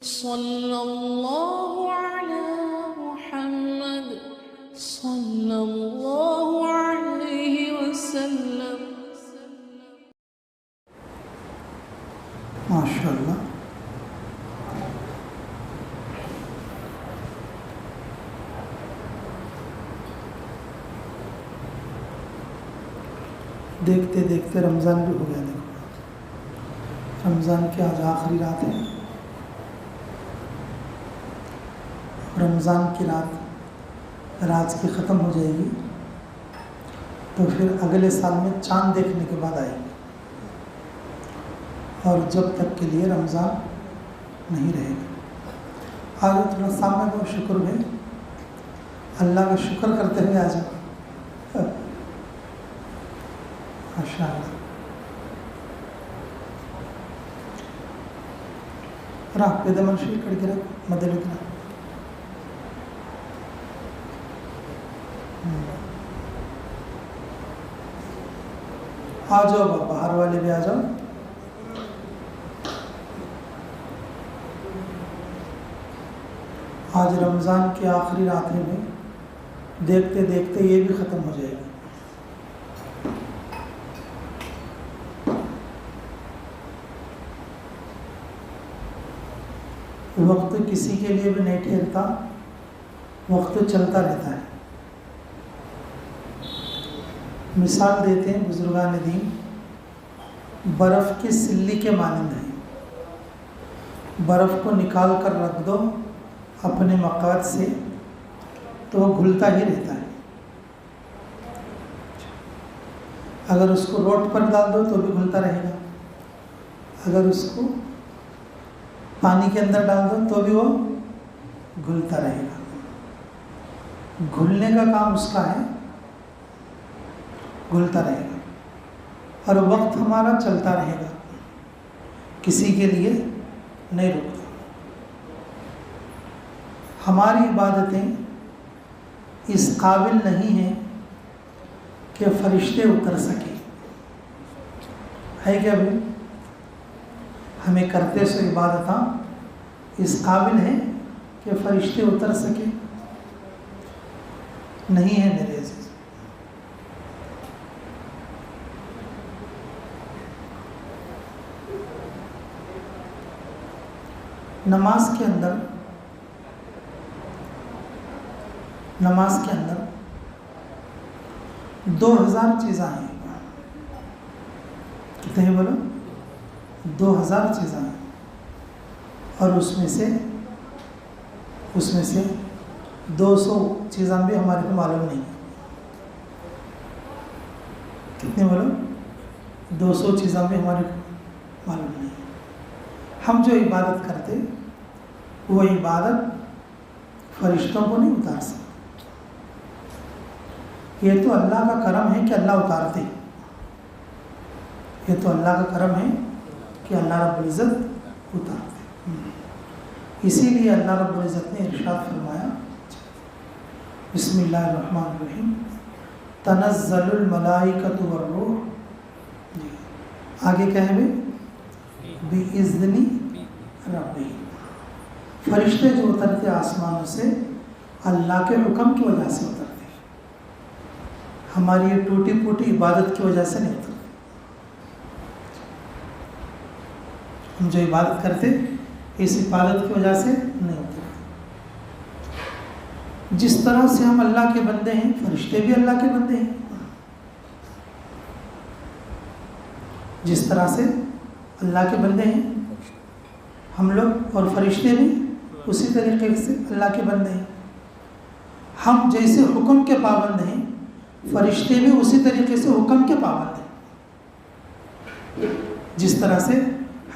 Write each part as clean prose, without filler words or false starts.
صلی اللہ علی محمد صلی اللہ علیہ وسلم۔ ماشاءاللہ۔ دیکھتے دیکھتے رمضان بھی ہو گیا۔ دیکھو رمضان کی آج آخری رات ہے۔ رمضان کی رات کی ختم ہو جائے گی تو پھر اگلے سال میں چاند دیکھنے کے بعد آئے گی، اور جب تک کے لیے رمضان نہیں رہے گا۔ آج تھوڑا سامنے کو شکر ہے، اللہ کا شکر کرتے ہوئے آ جاؤ۔ ماشاء اللہ۔ راہ پیدا منشی کڑ گرا مدل اتنا آ جاؤ، باہر والے بھی آ جاؤ۔ آج رمضان کی آخری رات میں دیکھتے دیکھتے یہ بھی ختم ہو جائے گی۔ وقت کسی کے لیے بھی نہیں ٹھہرتا، وقت چلتا رہتا ہے۔ مثال دیتے ہیں بزرگان دین، برف کی سلی کے مانند ہے۔ برف کو نکال کر رکھ دو اپنے مقعد سے تو وہ گھلتا ہی رہتا ہے، اگر اس کو روڈ پر ڈال دو تو بھی گھلتا رہے گا، اگر اس کو پانی کے اندر ڈال دو تو بھی وہ گھلتا رہے گا۔ گھلنے کا کام اس کا ہے، گھلتا رہے گا، اور وقت ہمارا چلتا رہے گا، کسی کے لیے نہیں رکتا۔ ہماری عبادتیں اس قابل نہیں ہیں کہ فرشتے اتر سکیں، ہے کیا بھی؟ ہمیں کرتے سو عبادتاں اس قابل ہیں کہ فرشتے اتر سکیں؟ نہیں ہے میرے عزیز۔ نماز کے اندر 2000 چیزیں ہیں۔ کتنے ہیں بولو؟ 2000 چیزیں ہیں، اور اس میں سے 200 چیزیں بھی ہمارے کو معلوم نہیں ہیں۔ کتنے بولو؟ 200 چیزیں بھی ہمارے کو معلوم نہیں ہیں۔ ہم جو عبادت کرتے وہ عبادت فرشتوں کو نہیں اتار سکتے۔ یہ تو اللہ کا کرم ہے کہ اللہ اتارتے، یہ تو اللہ کا کرم ہے کہ اللہ رب العزت اتارتے۔ اسی لیے اللہ رب العزت نے ارشاد فرمایا، بسم اللہ الرحمن الرحیم، تنزل الملائکۃ والروح، آگے کیا ہے بھائی؟ بِإِذْنِ رَبِّهِمْ۔ فرشتے جو اترتے آسمانوں سے اللہ کے حکم کی وجہ سے اترتے، ہماری یہ ٹوٹی پھوٹی عبادت کی وجہ سے نہیں اترتے۔ ہم جو عبادت کرتے اس عبادت کی وجہ سے نہیں اترتے۔ جس طرح سے ہم اللہ کے بندے ہیں، فرشتے بھی اللہ کے بندے ہیں۔ جس طرح سے اللہ کے بندے ہیں ہم لوگ، اور فرشتے بھی اسی طریقے سے اللہ کے بندے ہیں۔ ہم جیسے حکم کے پابند ہیں، فرشتے بھی اسی طریقے سے حکم کے پابند ہیں۔ جس طرح سے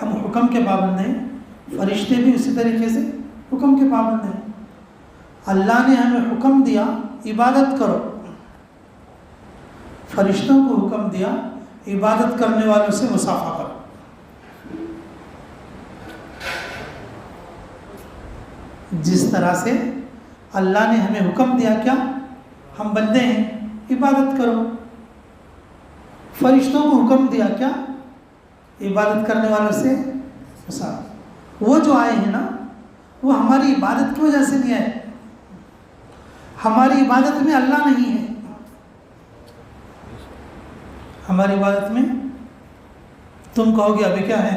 ہم حکم کے پابند ہیں، فرشتے بھی اسی طریقے سے حکم کے پابند ہیں۔ اللہ نے ہمیں حکم دیا عبادت کرو، فرشتوں کو حکم دیا عبادت کرنے والوں سے مصافحہ کرو۔ جس طرح سے اللہ نے ہمیں حکم دیا، کیا ہم بندے ہیں، عبادت کرو، فرشتوں کو حکم دیا کیا، عبادت کرنے والوں سے مصافحہ۔ وہ جو آئے ہیں نا وہ ہماری عبادت کی وجہ سے نہیں آئے. ہماری عبادت میں اللہ نہیں ہے. ہماری عبادت میں تم کہو گے ابھی کیا ہے؟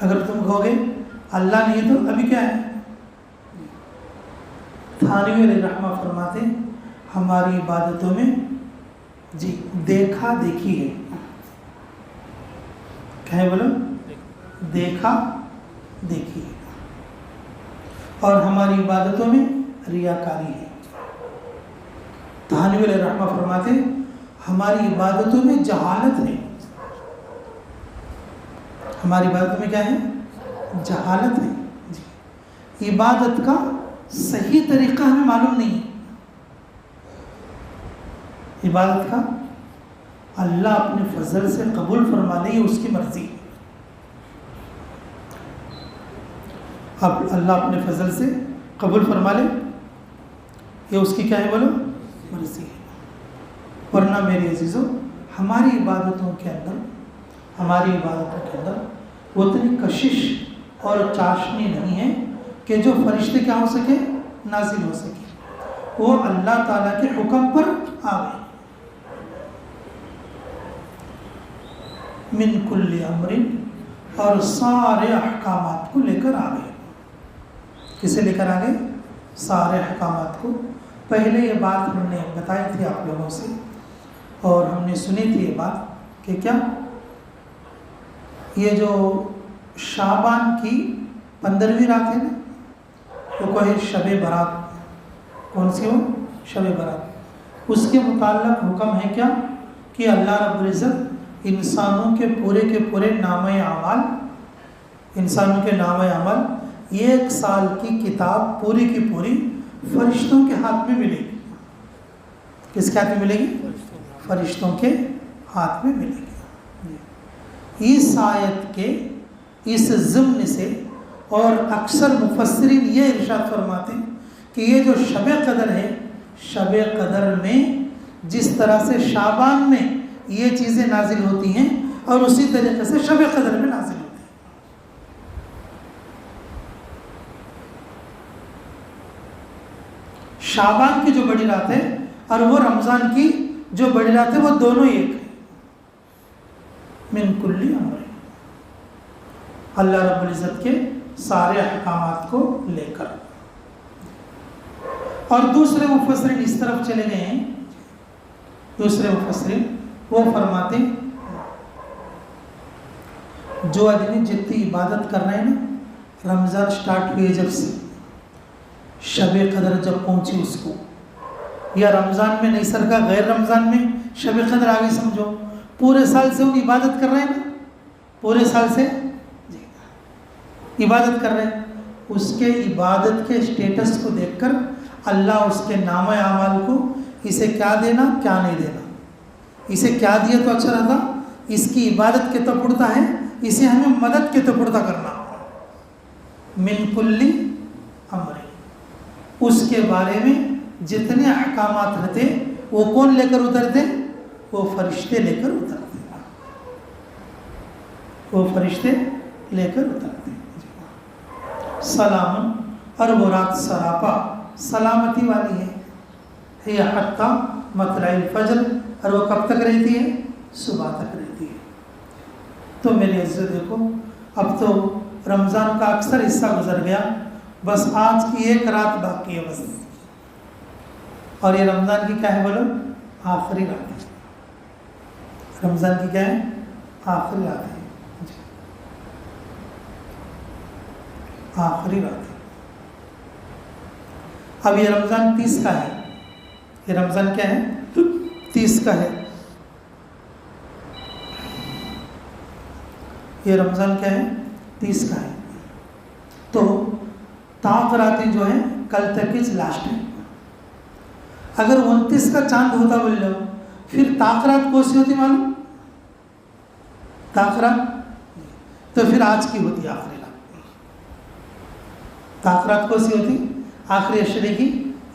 اگر تم کہو گے اللہ نہیں تو ابھی کیا ہے؟ تھانوی علیہ رحمہ فرماتے ہماری عبادتوں میں جی دیکھا دیکھی ہے. کیا ہے بولو؟ دیکھا دیکھی ہے. اور ہماری عبادتوں میں ریاکاری ہے. تھانوی علیہ رحمہ فرماتے ہماری عبادتوں میں جہالت ہے. ہماری عبادتوں میں کیا ہے؟ جہالت ہے. جی عبادت کا صحیح طریقہ ہمیں معلوم نہیں. عبادت کا اللہ اپنے فضل سے قبول فرما لے یہ اس کی مرضی. اب اللہ اپنے فضل سے قبول فرما لے یہ اس کی کیا ہے بولو؟ مرضی ہے. ورنہ میری عزیزوں ہماری عبادتوں کے اندر وہ اتنی کشش اور چاشنی نہیں ہے کہ جو فرشتے کیا ہو سکے؟ نازل ہو سکے. وہ اللہ تعالیٰ کے حکم پر آ گئے. من کل امر اور سارے احکامات کو لے کر آ گئے. کسے لے کر آ گئے؟ سارے احکامات کو. پہلے یہ بات ہم نے بتائی تھی آپ لوگوں سے اور ہم نے سنی تھی یہ بات کہ کیا یہ جو شعبان کی 15ویں رات ہے نا وہ کوئی شب برات. کون سی ہو؟ شب برات. اس کے متعلق حکم ہے کیا کہ اللہ رب العزت انسانوں کے پورے نامہ اعمال، انسانوں کے نامہ اعمال 1 سال کی کتاب پوری کی پوری فرشتوں کے ہاتھ میں ملے گی. کس کے ہاتھ میں ملے گی؟ فرشتوں کے ہاتھ میں ملے گی. اس آیت کے اس ضمن سے اور اکثر مفسرین یہ ارشاد فرماتے ہیں کہ یہ جو شب قدر ہے، شب قدر میں جس طرح سے شعبان میں یہ چیزیں نازل ہوتی ہیں اور اسی طریقے سے شب قدر میں نازل ہوتی ہیں. شعبان کی جو بڑی رات ہے اور وہ رمضان کی جو بڑی رات ہے وہ دونوں ایک ہیں. من کل امر اللہ رب العزت کے سارے احکامات کو لے کر. اور دوسرے مفسرین اس طرف چلے گئے ہیں. دوسرے مفسرین وہ فرماتے جو آدمی جتنی عبادت کر رہے ہیں نا، رمضان سٹارٹ ہوئے جب سے شب قدر جب پہنچی اس کو، یا رمضان میں نہیں سر کا غیر رمضان میں شب قدر آگے سمجھو، پورے سال سے ان عبادت کر رہے ہیں نا، پورے سال سے عبادت کر رہے ہیں. اس کے عبادت کے سٹیٹس کو دیکھ کر اللہ اس کے نامہ اعمال کو اسے کیا دینا کیا نہیں دینا، اسے کیا دیا تو اچھا رہتا، اس کی عبادت کے تو پڑتا ہے، اسے ہمیں مدد کے تو پڑتا کرنا. من کل امر اس کے بارے میں جتنے احکامات رہتے وہ کون لے کر اترتے؟ وہ فرشتے لے کر اترتے. وہ فرشتے لے کر اترتے. سلام اور وہ رات سراپا سلامتی والی ہے. یہ حتیٰ مطلع الفجر اور وہ کب تک رہتی ہے؟ صبح تک رہتی ہے. تو میرے عزت دیکھو اب تو رمضان کا اکثر حصہ گزر گیا، بس آج کی ایک رات باقی ہے بس. اور یہ رمضان کی کیا ہے بولو؟ آخری رات ہے. رمضان کی کیا ہے؟ آخری رات ہے. آخری رات ہے. اب یہ رمضان 30 کا ہے. یہ رمضان کیا ہے؟ 30 کا ہے. یہ رمضان کیا ہے؟ 30 کا ہے. تو تاخراتیں جو ہیں کل تک کی لاسٹ ہے. اگر 29 کا چاند ہوتا بول لو پھر تاخرات کون سی ہوتی معلوم؟ تاخرات تو پھر آج کی ہوتی آخری رات. تاخرات کون سی ہوتی؟ آخری عشرے کی.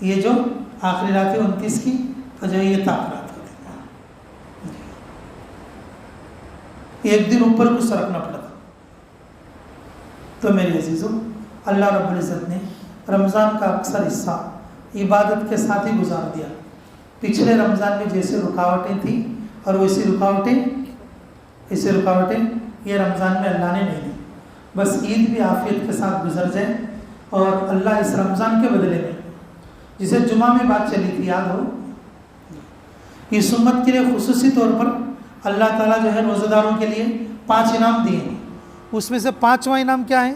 یہ جو آخری رات ہے 29 کی تو جو یہ تاخرات ہوتی. ایک دن اوپر کو سرکنا پڑتا. تو میرے عزیزوں، اللہ رب العزت نے رمضان کا اکثر حصہ عبادت کے ساتھ ہی گزار دیا۔ پچھلے رمضان میں جیسے رکاوٹیں تھیں اور ویسی رکاوٹیں یہ رمضان میں اللہ نے نہیں دی۔ بس عید بھی عافیت کے ساتھ گزر جائے، اور اللہ اس رمضان کے بدلے میں، جسے جمعہ میں بات چلی تھی یاد ہو، اس امت کے لیے خصوصی طور پر اللہ تعالیٰ جو ہے روزہ داروں کے لیے 5 انعام دیے ہیں۔ اس میں سے 5واں انعام کیا ہے؟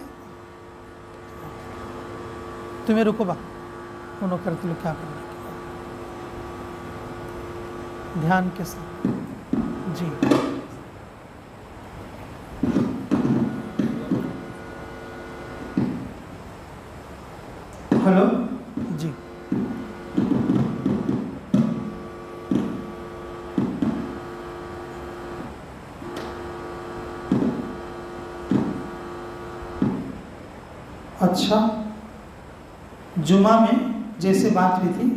تمہیں رکو با انہوں کرتے لو کیا کرنا دھیان کے ساتھ جی۔ ہلو جی، اچھا، جمعہ میں جیسے بات ہوئی تھی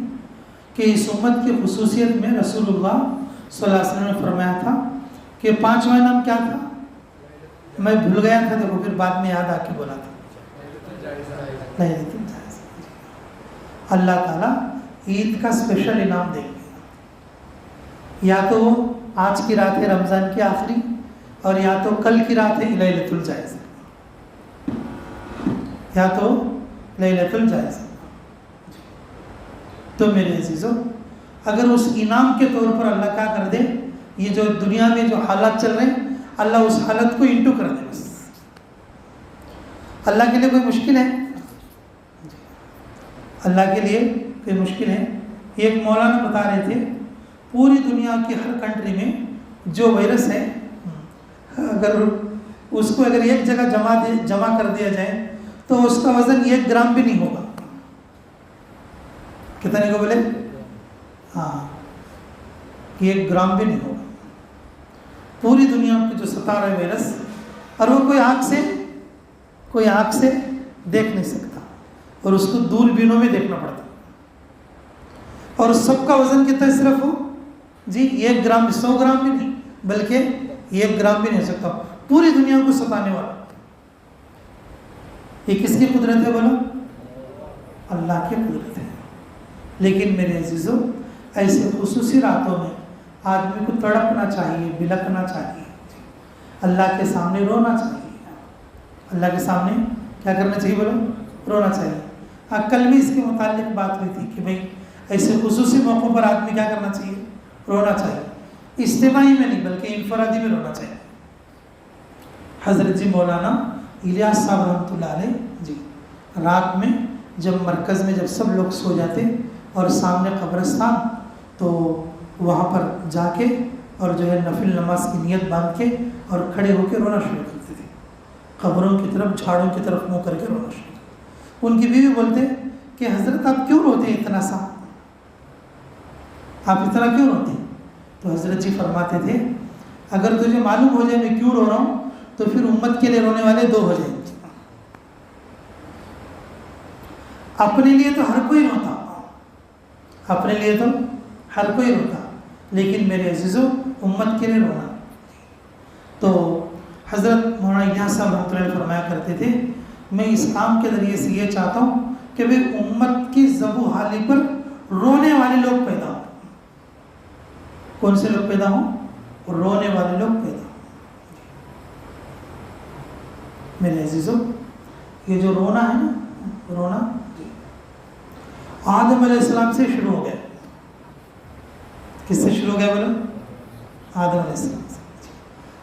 کہ اس امت کی خصوصیت میں رسول اللہ صلی اللہ علیہ وسلم نے فرمایا تھا کہ 5واں نام کیا تھا؟ میں بھول گیا تھا، دیکھو پھر بعد میں یاد آ کے بولا تھا، لیلۃ الجائز۔ اللہ تعالیٰ عید کا اسپیشل انعام دیں گے، یا تو وہ آج کی رات ہے رمضان کی آخری، اور یا تو کل کی رات ہے لیلۃ الجائز، یا تو لیلۃ الجائز۔ تو میرے عزیزوں، اگر اس انعام کے طور پر اللہ کیا کر دے، یہ جو دنیا میں جو حالات چل رہے ہیں اللہ اس حالت کو انٹو کر دے، بس اللہ کے لیے کوئی مشکل ہے؟ اللہ کے لیے کوئی مشکل ہے؟ ایک مولانا بتا رہے تھے پوری دنیا کی ہر کنٹری میں جو وائرس ہے، اگر اس کو اگر ایک جگہ جمع کر دیا جائے تو اس کا وزن 1 گرام بھی نہیں ہوگا۔ کتنے کو بولے؟ ہاں، 1 گرام بھی نہیں ہوگا۔ پوری دنیا کی جو ستا رہا ہے وائرس، اور وہ کوئی آنکھ سے دیکھ نہیں سکتا، اور اس کو دوربینوں میں دیکھنا پڑتا، اور سب کا وزن کتنا صرف ہو جی 1 گرام، 100 گرام بھی نہیں بلکہ 1 گرام بھی نہیں ہو سکتا، پوری دنیا کو ستانے والا۔ یہ کس کی قدرت ہے بولو؟ اللہ کی قدرت ہے۔ لیکن میرے عزیزوں، ایسے خصوصی راتوں میں آدمی کو تڑپنا چاہیے، بلکنا چاہیے، اللہ کے سامنے رونا چاہیے۔ اللہ کے سامنے کیا کرنا چاہیے بولو؟ رونا چاہیے۔ کل بھی اس کے متعلق بات ہوئی تھی کہ بھئی ایسے خصوصی موقعوں پر آدمی کیا کرنا چاہیے؟ رونا چاہیے۔ اجتماعی میں نہیں بلکہ انفرادی میں رونا چاہیے۔ حضرت جی مولانا الیاس صاحب رحمۃ اللہ علیہ جی، رات میں جب مرکز میں جب سب لوگ سو جاتے اور سامنے قبرستان، تو وہاں پر جا کے اور جو ہے نفل نماز کی نیت باندھ کے اور کھڑے ہو کے رونا شروع کرتے تھے، قبروں کی طرف، جھاڑوں کی طرف منہ کر کے رونا شروع۔ ان کی بیوی بولتے کہ حضرت آپ کیوں روتے ہیں اتنا سا، آپ اتنا کیوں روتے ہیں؟ تو حضرت جی فرماتے تھے اگر تجھے معلوم ہو جائے میں کیوں رو رہا ہوں تو پھر امت کے لیے رونے والے 2 ہو جائیں گے۔ اپنے لیے تو ہر کوئی روتا، اپنے لیے تو ہر کوئی روتا، لیکن میرے عزیزوں امت کے لیے رونا۔ تو حضرت مولانا الیاس صاحب رحمۃ اللہ علیہ فرمایا کرتے تھے میں اس کام کے ذریعے سے یہ چاہتا ہوں کہ بھئی امت کی ذب و حالی پر رونے والے لوگ پیدا ہوں۔ کون سے لوگ پیدا ہوں؟ رونے والے لوگ پیدا ہوں۔ میرے عزیزوں، یہ جو رونا ہے نا، رونا آدم علیہ السلام سے شروع ہو گیا۔ کس سے شروع ہو گیا بولو؟ آدم علیہ السلام سے۔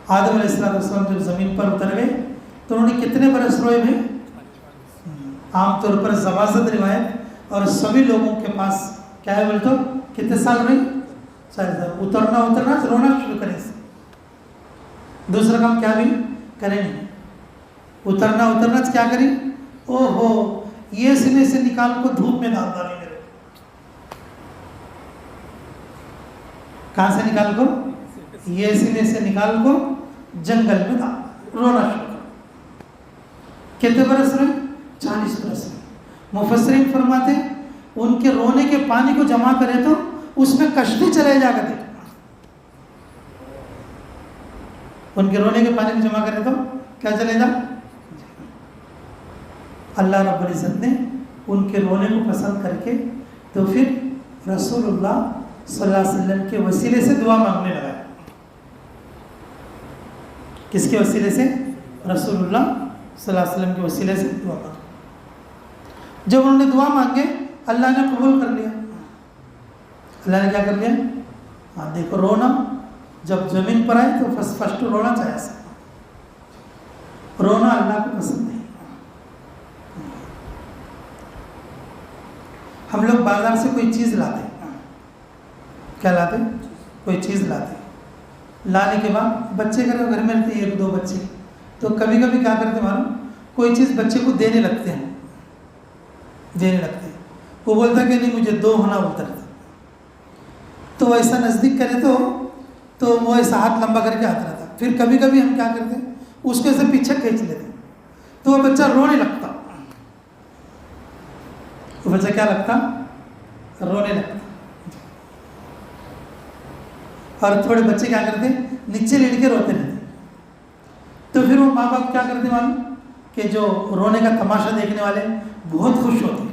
آدم علیہ السلام جب زمین پر اتر گئے تو انہوں نے کتنے برس روئے بھائی؟ عام طور پر زوازد روایت اور سبھی لوگوں کے پاس کیا ہے بولے تو کتنے سال روئی؟ اترنا رونا شروع کریں سے دوسرا کام کیا بھی کریں نہیں، اترنا کیا کریں؟ او ہو یہ سینے سے نکال کو دھوپ میں ڈال ڈالیں میرے، کہاں سے نکال کو؟ یہ سینے سے نکال کو جنگل میں ڈال، رونا شروع کر۔ کتنے برس روئے؟ 40 برس روئے۔ مفسرین فرماتے ان کے رونے کے پانی کو جمع کرے تو اس میں کشتی چلے جا کر دیکھا، ان کے رونے کے پانی کو جمع کرے تو کیا چلے جا؟ اللہ رب العزت نے ان کے رونے کو پسند کر کے تو پھر رسول اللہ صلی اللہ علیہ وسلم کے وسیلے سے دعا مانگنے لگا. کس کے وسیلے سے؟ رسول اللہ صلی اللہ علیہ وسلم کے وسیلے سے دعا مانگی. جب انہوں نے دعا مانگے اللہ نے قبول کر لیا. اللہ نے کیا کر لیا؟ ہاں دیکھو، رونا جب زمین پر آئے تو فرسٹ رونا چاہیے سا. رونا اللہ کو پسند نہیں. ہم لوگ بازار سے کوئی چیز لاتے ہیں، کیا لاتے؟ کوئی چیز لاتے ہیں. لانے کے بعد بچے گھر میں رہتے ہیں 1-2 بچے، تو کبھی کبھی کیا کرتے معلوم، کوئی چیز بچے کو دینے لگتے ہیں. وہ بولتا کہ نہیں مجھے دو ہونا بولتا رہتا. تو ایسا نزدیک کرے تو وہ ایسا ہاتھ لمبا کر کے آتا رہتا. پھر کبھی کبھی ہم کیا کرتے ہیں، اس کو ایسے پیچھے کھینچ لیتے ہیں تو وہ بچہ رونے لگتا. وہ بچہ کیا لگتا؟ رونے لگتا. اور تھوڑے بچے کیا کرتے ہیں، نیچے لیٹ کے روتے رہتے. تو پھر وہ ماں باپ کیا کرتے معلوم، کہ جو رونے کا تماشا دیکھنے والے بہت خوش ہوتے.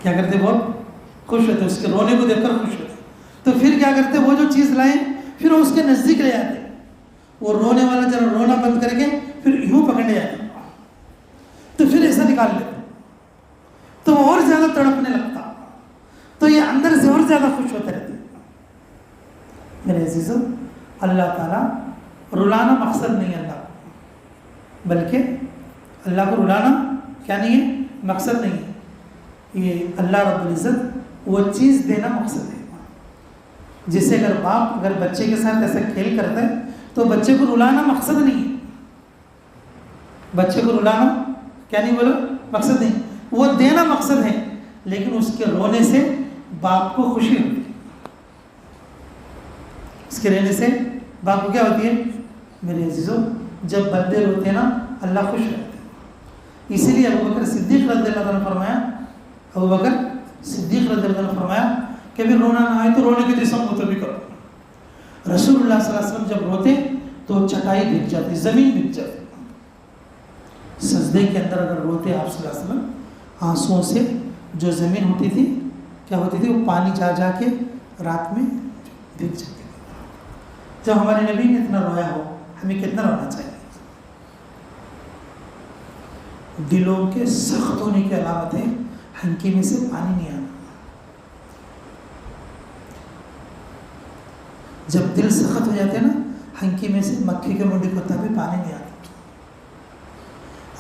کیا کرتے؟ بہت خوش ہوتے، اس کے رونے کو دیکھ کر خوش ہوتے. تو پھر کیا کرتے، وہ جو چیز لائیں پھر وہ اس کے نزدیک لے آتے. وہ رونے والا ذرا رونا بند کر کے پھر یوں پکڑنے آتے، تو پھر ایسا نکال لیتے تو وہ اور زیادہ تڑپنے لگتا. تو یہ اندر سے اور زیادہ خوش ہوتے رہتے. میرے عزیزو، اللہ تعالیٰ رلانا مقصد نہیں ہے اللہ کو، بلکہ اللہ کو رلانا کیا نہیں ہے، مقصد نہیں ہے. یہ اللہ رب العزت وہ چیز دینا مقصد ہے. جسے اگر باپ اگر بچے کے ساتھ ایسا کھیل کرتا ہے تو بچے کو رلانا مقصد نہیں ہے. بچے کو رلانا کیا نہیں بولو، مقصد نہیں. وہ دینا مقصد ہے، لیکن اس کے رونے سے باپ کو خوشی ہوتی ہے. اس کے رہنے سے باپ کو کیا ہوتی ہے؟ میرے عزیزو، جب بندے روتے ہیں نا اللہ خوش رہتے ہیں. اسی لیے ابوبکر صدیق رضی اللہ عنہ فرمایا، ابوبکر صدیق رضی اللہ عنہ فرمایا کہ بھی رونا نہ آئے تو رونے کے جسم مطابق کرو. رسول اللہ صلی اللہ علیہ وسلم جب روتے تو چٹائی بھیگ جاتی، زمین بھیگ جاتی. سجدے کے اندر اگر روتے آپ صلی اللہ علیہ وسلم، آنسوؤں سے جو زمین ہوتی تھی کیا ہوتی تھی، وہ پانی جا جا کے رات میں بھیگ جاتی تھی. جب ہمارے نبی نے اتنا رویا ہو، ہمیں کتنا رونا چاہیے. دلوں کے سخت ہونے کی علامت ہے ہنکی میں سے پانی نہیں آنا. جب دل سخت ہو جاتے ہیں نا، ہنکی میں سے مکھی کے منڈی کو بھی پانی نہیں آتا.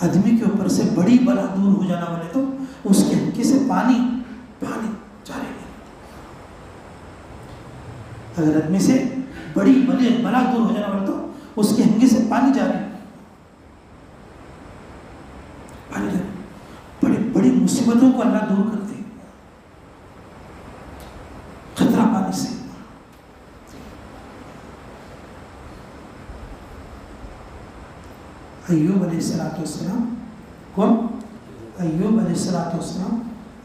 آدمی کے اوپر سے بڑی بلا دور ہو جانا بولے تو اس کے ہنکی سے پانی جاری نہیں. اگر آدمی سے بڑی بلا دور ہو جانا بولے تو اس کے ہنکی سے پانی جاری. بڑی مصیبتوں کو اللہ دور کرتے ہیں خطرہ پانی سے. ایوب علیہ السلام کون؟ ایوب علیہ السلام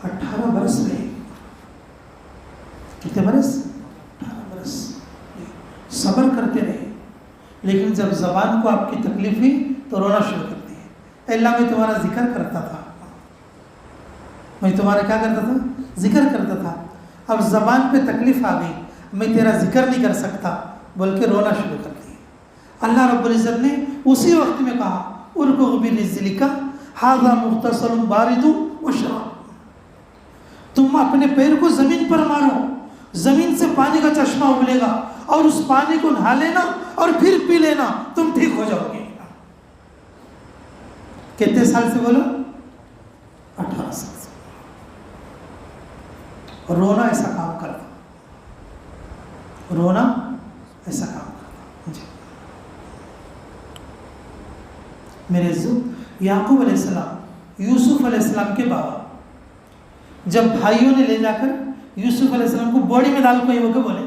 18 برس رہے. کتنے برس؟ 18 برس صبر کرتے رہے. لیکن جب زبان کو آپ کی تکلیف ہوئی تو رونا شروع کر دیا. اللہ میں تمہارا ذکر کرتا تھا، میں تمہارا کیا کرتا تھا؟ ذکر کرتا تھا. اب زبان پہ تکلیف آ گئی، میں تیرا ذکر نہیں کر سکتا، بول کے رونا شروع کر دیا. اللہ رب العزت نے اسی وقت میں کہا ارکض برجلک ھذا مغتسل بارد وشراب. تم اپنے پیر کو زمین پر مارو، زمین سے پانی کا چشمہ ابلے گا اور اس پانی کو نہا لینا اور پھر پی لینا، تم ٹھیک ہو جاؤ گے. کتنے سال سے بولو؟ 18 سال سے. رونا ایسا کام کرتا، رونا ایسا کام کرتا. جی میرے عزیز، یعقوب علیہ السلام یوسف علیہ السلام کے بابا، جب بھائیوں نے لے جا کر یوسف علیہ السلام کو بوڑی میں ڈال کے وہ کہ بولے،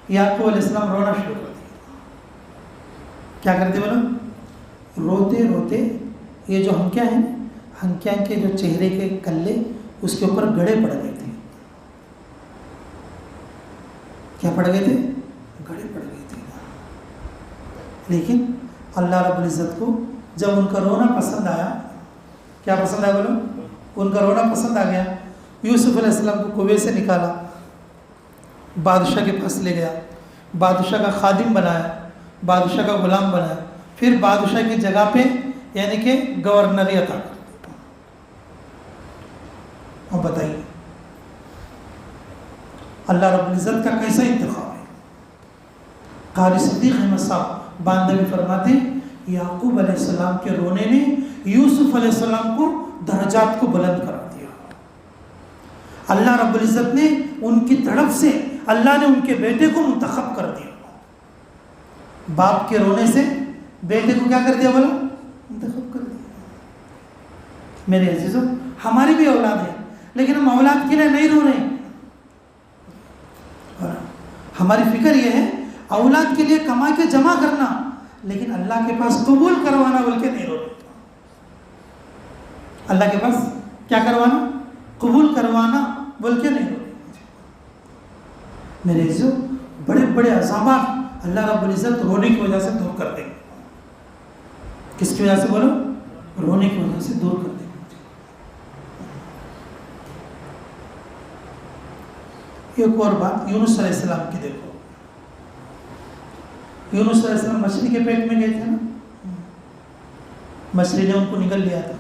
یعقوب علیہ السلام رونا شروع کر دیا. کیا کرتے بولو؟ روتے روتے یہ جو ہنکیاں ہیں، ہنکیاں کے جو چہرے کے کلے اس کے اوپر گڑے پڑ گئے تھے. کیا پڑ گئے تھے؟ گڑے پڑ گئے تھے. لیکن اللہ رب العزت کو جب ان کا رونا پسند آیا، کیا پسند آیا بولو؟ ان کا رونا پسند آ گیا، یوسف علیہ السلام کو کنویں سے نکالا، بادشاہ کے پاس لے گیا، بادشاہ کا خادم بنایا، بادشاہ کا غلام بنایا، پھر بادشاہ کی جگہ پہ یعنی کہ گورنری عطا کر دیا۔ اب بتائیے اللہ رب العزت کا کیسا انتخاب ہے؟ قاری صدیق احمد صاحب باندھوی فرماتے ہیں یعقوب علیہ السلام کے رونے نے یوسف علیہ السلام کو درجات کو بلند کرا دیا۔ اللہ رب العزت نے ان کی طرف سے اللہ نے ان کے بیٹے کو منتخب کر دیا۔ باپ کے رونے سے بیٹے کو کیا کر دیا بولا؟ منتخب کر دیا۔ میرے عزیزوں ہماری بھی اولاد ہے لیکن ہم اولاد کے لیے نہیں رو رہے ہیں، ہماری فکر یہ ہے اولاد کے لیے کما کے جمع کرنا، لیکن اللہ کے پاس قبول کروانا بول کے نہیں رو رہے۔ اللہ کے پاس کیا کروانا؟ قبول کروانا بول کے نہیں رو رہے۔ میرے عزیزوں بڑے بڑے عذابات اللہ رب العزت رونے کی وجہ سے دور کر دیں گے۔ کس کی وجہ سے بولو؟ رونے کی وجہ سے دور کر دیں گے۔ ایک اور بات یونس علیہ السلام کی دیکھو، یونس علیہ السلام مچھلی کے پیٹ میں گئے تھے نا، مچھلی نے ان کو نگل لیا تھا۔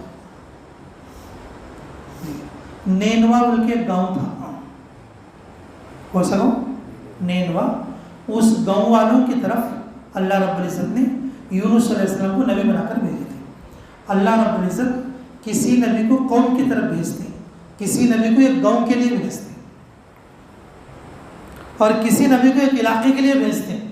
نینوا بول کے ایک گاؤں تھا، کون سا گاؤں؟ نینوا۔ اس گاؤں والوں کی طرف اللہ رب العزت نے یونس علیہ السلام کو نبی بنا کر بھیجے تھے۔ اللہ رب العزت کسی نبی کو قوم کی طرف بھیجتے ہیں، کسی نبی کو ایک گاؤں کے لیے بھیجتے ہیں، اور کسی نبی کو ایک علاقے کے لیے بھیجتے ہیں،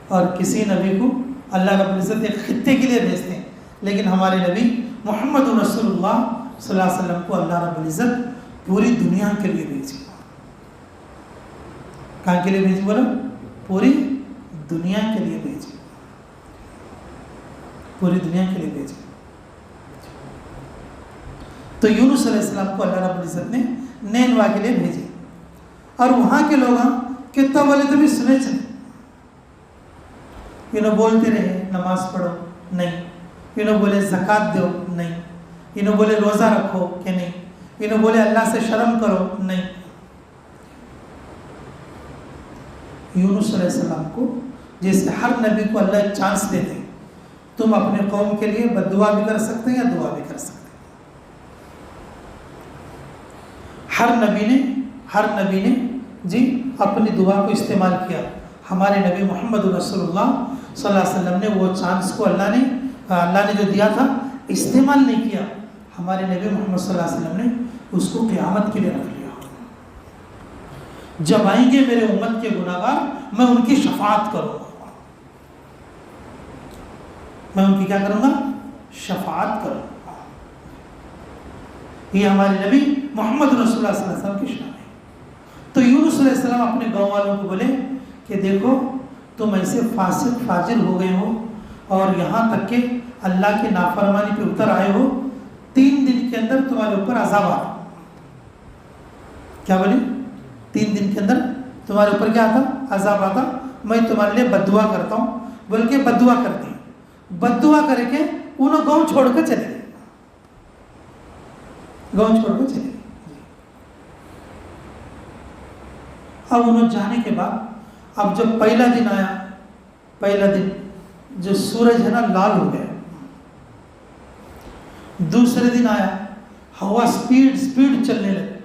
اور کسی نبی کو اللہ رب العزت ایک خطے کے لیے بھیجتے ہیں۔ لیکن ہمارے نبی محمد رسول اللہ صلی اللہ علیہ وسلم کو اللہ رب العزت پوری دنیا کے لیے بھیجی۔ کہاں کے لیے بھیجی بولو؟ پوری دنیا کے لیے بھیجی، پوری دنیا کے لیے بھیجی۔ تو یونس علیہ السلام کو اللہ رب العزت نے نینوا کے لیے بھیجی، اور وہاں کے لوگ کتنا بولے تو بھی سنے چلے، انہوں بولتے رہے نماز پڑھو نہیں، انہوں بولے زکوٰۃ دو نہیں، انہوں بولے روزہ رکھو کہ نہیں، انہوں بولے اللہ سے شرم کرو نہیں۔ یونس علیہ السلام کو جیسے ہر نبی کو اللہ ایک چانس دیتے، تم اپنے قوم کے لیے بد دعا بھی کر سکتے ہیں یا دعا بھی کر سکتے ہیں۔ ہر نبی نے جی اپنی دعا کو استعمال کیا۔ ہمارے نبی محمد رسول اللہ صلی اللہ علیہ وسلم نے وہ چانس کو اللہ نے جو دیا تھا استعمال نہیں کیا۔ ہمارے نبی محمد صلی اللہ علیہ وسلم نے اس کو قیامت کے لیے رکھ لیا۔ جب آئیں گے میرے امت کے گناہگار میں ان کی شفاعت کروں گا، میں ان کی کیا کروں گا؟ شفاعت کروں گا۔ یہ ہمارے نبی محمد رسول اللہ صلی اللہ علیہ وسلم کی شان ہے۔ تو یونس علیہ السلام اپنے گاؤں والوں کو بولے کہ دیکھو تم ایسے فاسق فاجر ہو گئے ہو اور یہاں تک کہ اللہ کی نافرمانی پہ اتر آئے ہو، 3 دن کے اندر تمہارے اوپر عذاب آتا۔ کیا بولے؟ 3 دن کے اندر تمہارے اوپر کیا آتا؟ عذاب آتا۔ میں تمہارے لیے بد دعا کرتا ہوں، بول کے بد دعا کرتی ہیں۔ بد دعا کر کے انہوں گاؤں چھوڑ کر چلے گئے، گاؤں چھوڑ کر چلے گئے۔ اب انہوں جانے کے بعد اب جب پہلا دن آیا، پہلا دن جو سورج ہے نا لال ہو گیا، دوسرے دن آیا ہوا سپیڈ چلنے لگی۔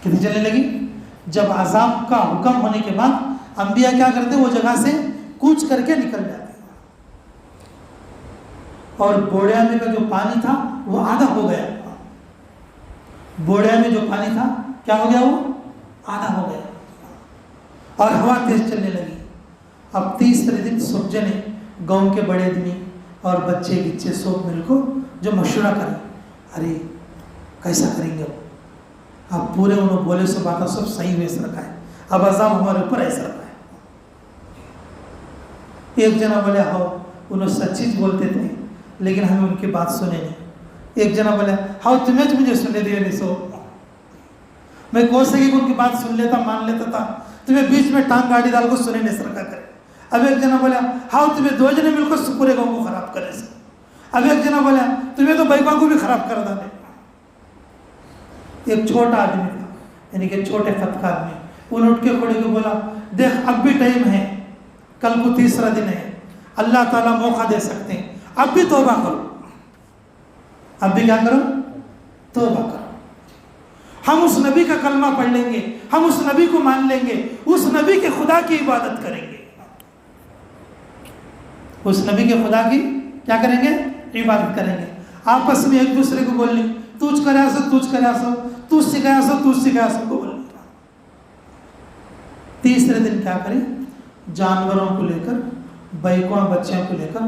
کتنی چلنے لگی؟ جب عذاب کا حکم ہونے کے بعد انبیاء کیا کرتے؟ وہ جگہ سے کوچ کر کے نکل جاتے، اور بوڑیا میں کا جو پانی تھا وہ آدھا ہو گیا۔ بوڑیا میں جو پانی تھا کیا ہو گیا؟ وہ آدھا ہو گیا، اور ہوا تیز چلنے لگی۔ اب تیسرے دن سب جنے گاؤں کے بڑے آدمی اور بچے بچے سب مل کو جو مشورہ کریں، ارے کیسا کریں گے؟ اب پورے انہوں بولے سو باتیں سب صحیح ویسے رکھا ہے، اب عذاب ہمارے اوپر ایسا رکھا ہے۔ ایک جنا بولے ہاؤ انہوں سچی بولتے تھے لیکن ہمیں ان کی بات سنے نہیں۔ ایک جنا بولے ہاؤ تمہیں مجھے سننے دیا نہیں، سو میں کون سے ان کی بات سن لیتا مان لیتا تھا، تمہیں بیچ میں ٹانگ گاڑی ڈال کو سنے نہیں سرکا کرے۔ اب ایک جنا بولا ہاں تمہیں دو جنے مل کر پورے گاؤں کو خراب کرے سے. اب ایک جنا بولا تمہیں تو بھائی کو بھی خراب کر ڈالے. ایک چھوٹا آدمی تھا, یعنی کہ چھوٹے خط کا آدمی, انہوں اٹھ کے کھڑے کے بولا دیکھ اب بھی ٹائم ہے, کل کو تیسرا دن ہے, اللہ تعالیٰ موقع دے سکتے ہیں, اب بھی توبہ کرو. اب بھی کیا کرو؟ توبہ کرو. ہم اس نبی کا کلمہ پڑھ لیں گے, ہم اس نبی کو مان لیں گے, اس نبی کے خدا کی عبادت کریں گے, اس نبی کے خدا کی کیا کریں گے؟ عبادت کریں گے. آپس میں ایک دوسرے کو بول لیں تجھ کرا سو تجھ کرا سو, تجھ سکھایا سو تجھ سکھایا سو کو بول لیں. تیسرے دن کیا کریں؟ جانوروں کو لے کر, بیکوں بچوں کو لے کر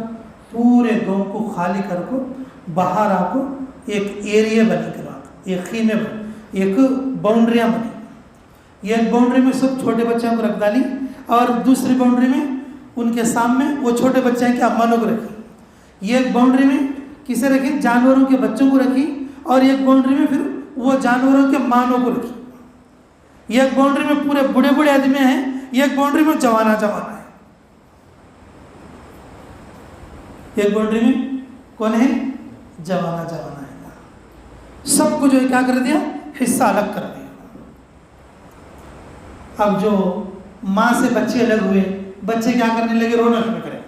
پورے گاؤں کو خالی کر کو باہر آ کو ایک ایریا بنی کرا, ایک خیمے بنے, ایک باؤنڈریاں بنی. یہ ایک باؤنڈری میں سب چھوٹے بچوں کو رکھ ڈالی اور دوسری باؤنڈری میں ان کے سامنے وہ چھوٹے بچے کے امانوں کو رکھی. یہ ایک باؤنڈری میں کسے رکھی؟ جانوروں کے بچوں کو رکھی, اور ایک باؤنڈری میں پھر وہ جانوروں کے مانوں کو رکھی. یہ ایک باؤنڈری میں پورے بڑے بڑے آدمی ہیں, یہ ایک باؤنڈری میں جوانا جوانا ہے. ایک باؤنڈری میں کون ہے؟ جوانا جوانا ہے. سب کو جو ہے کیا کر دیا؟ حصہ الگ کر دیا. اب جو ماں سے بچے الگ ہوئے, بچے کیا کرنے لگے؟ رونا شروع کریں.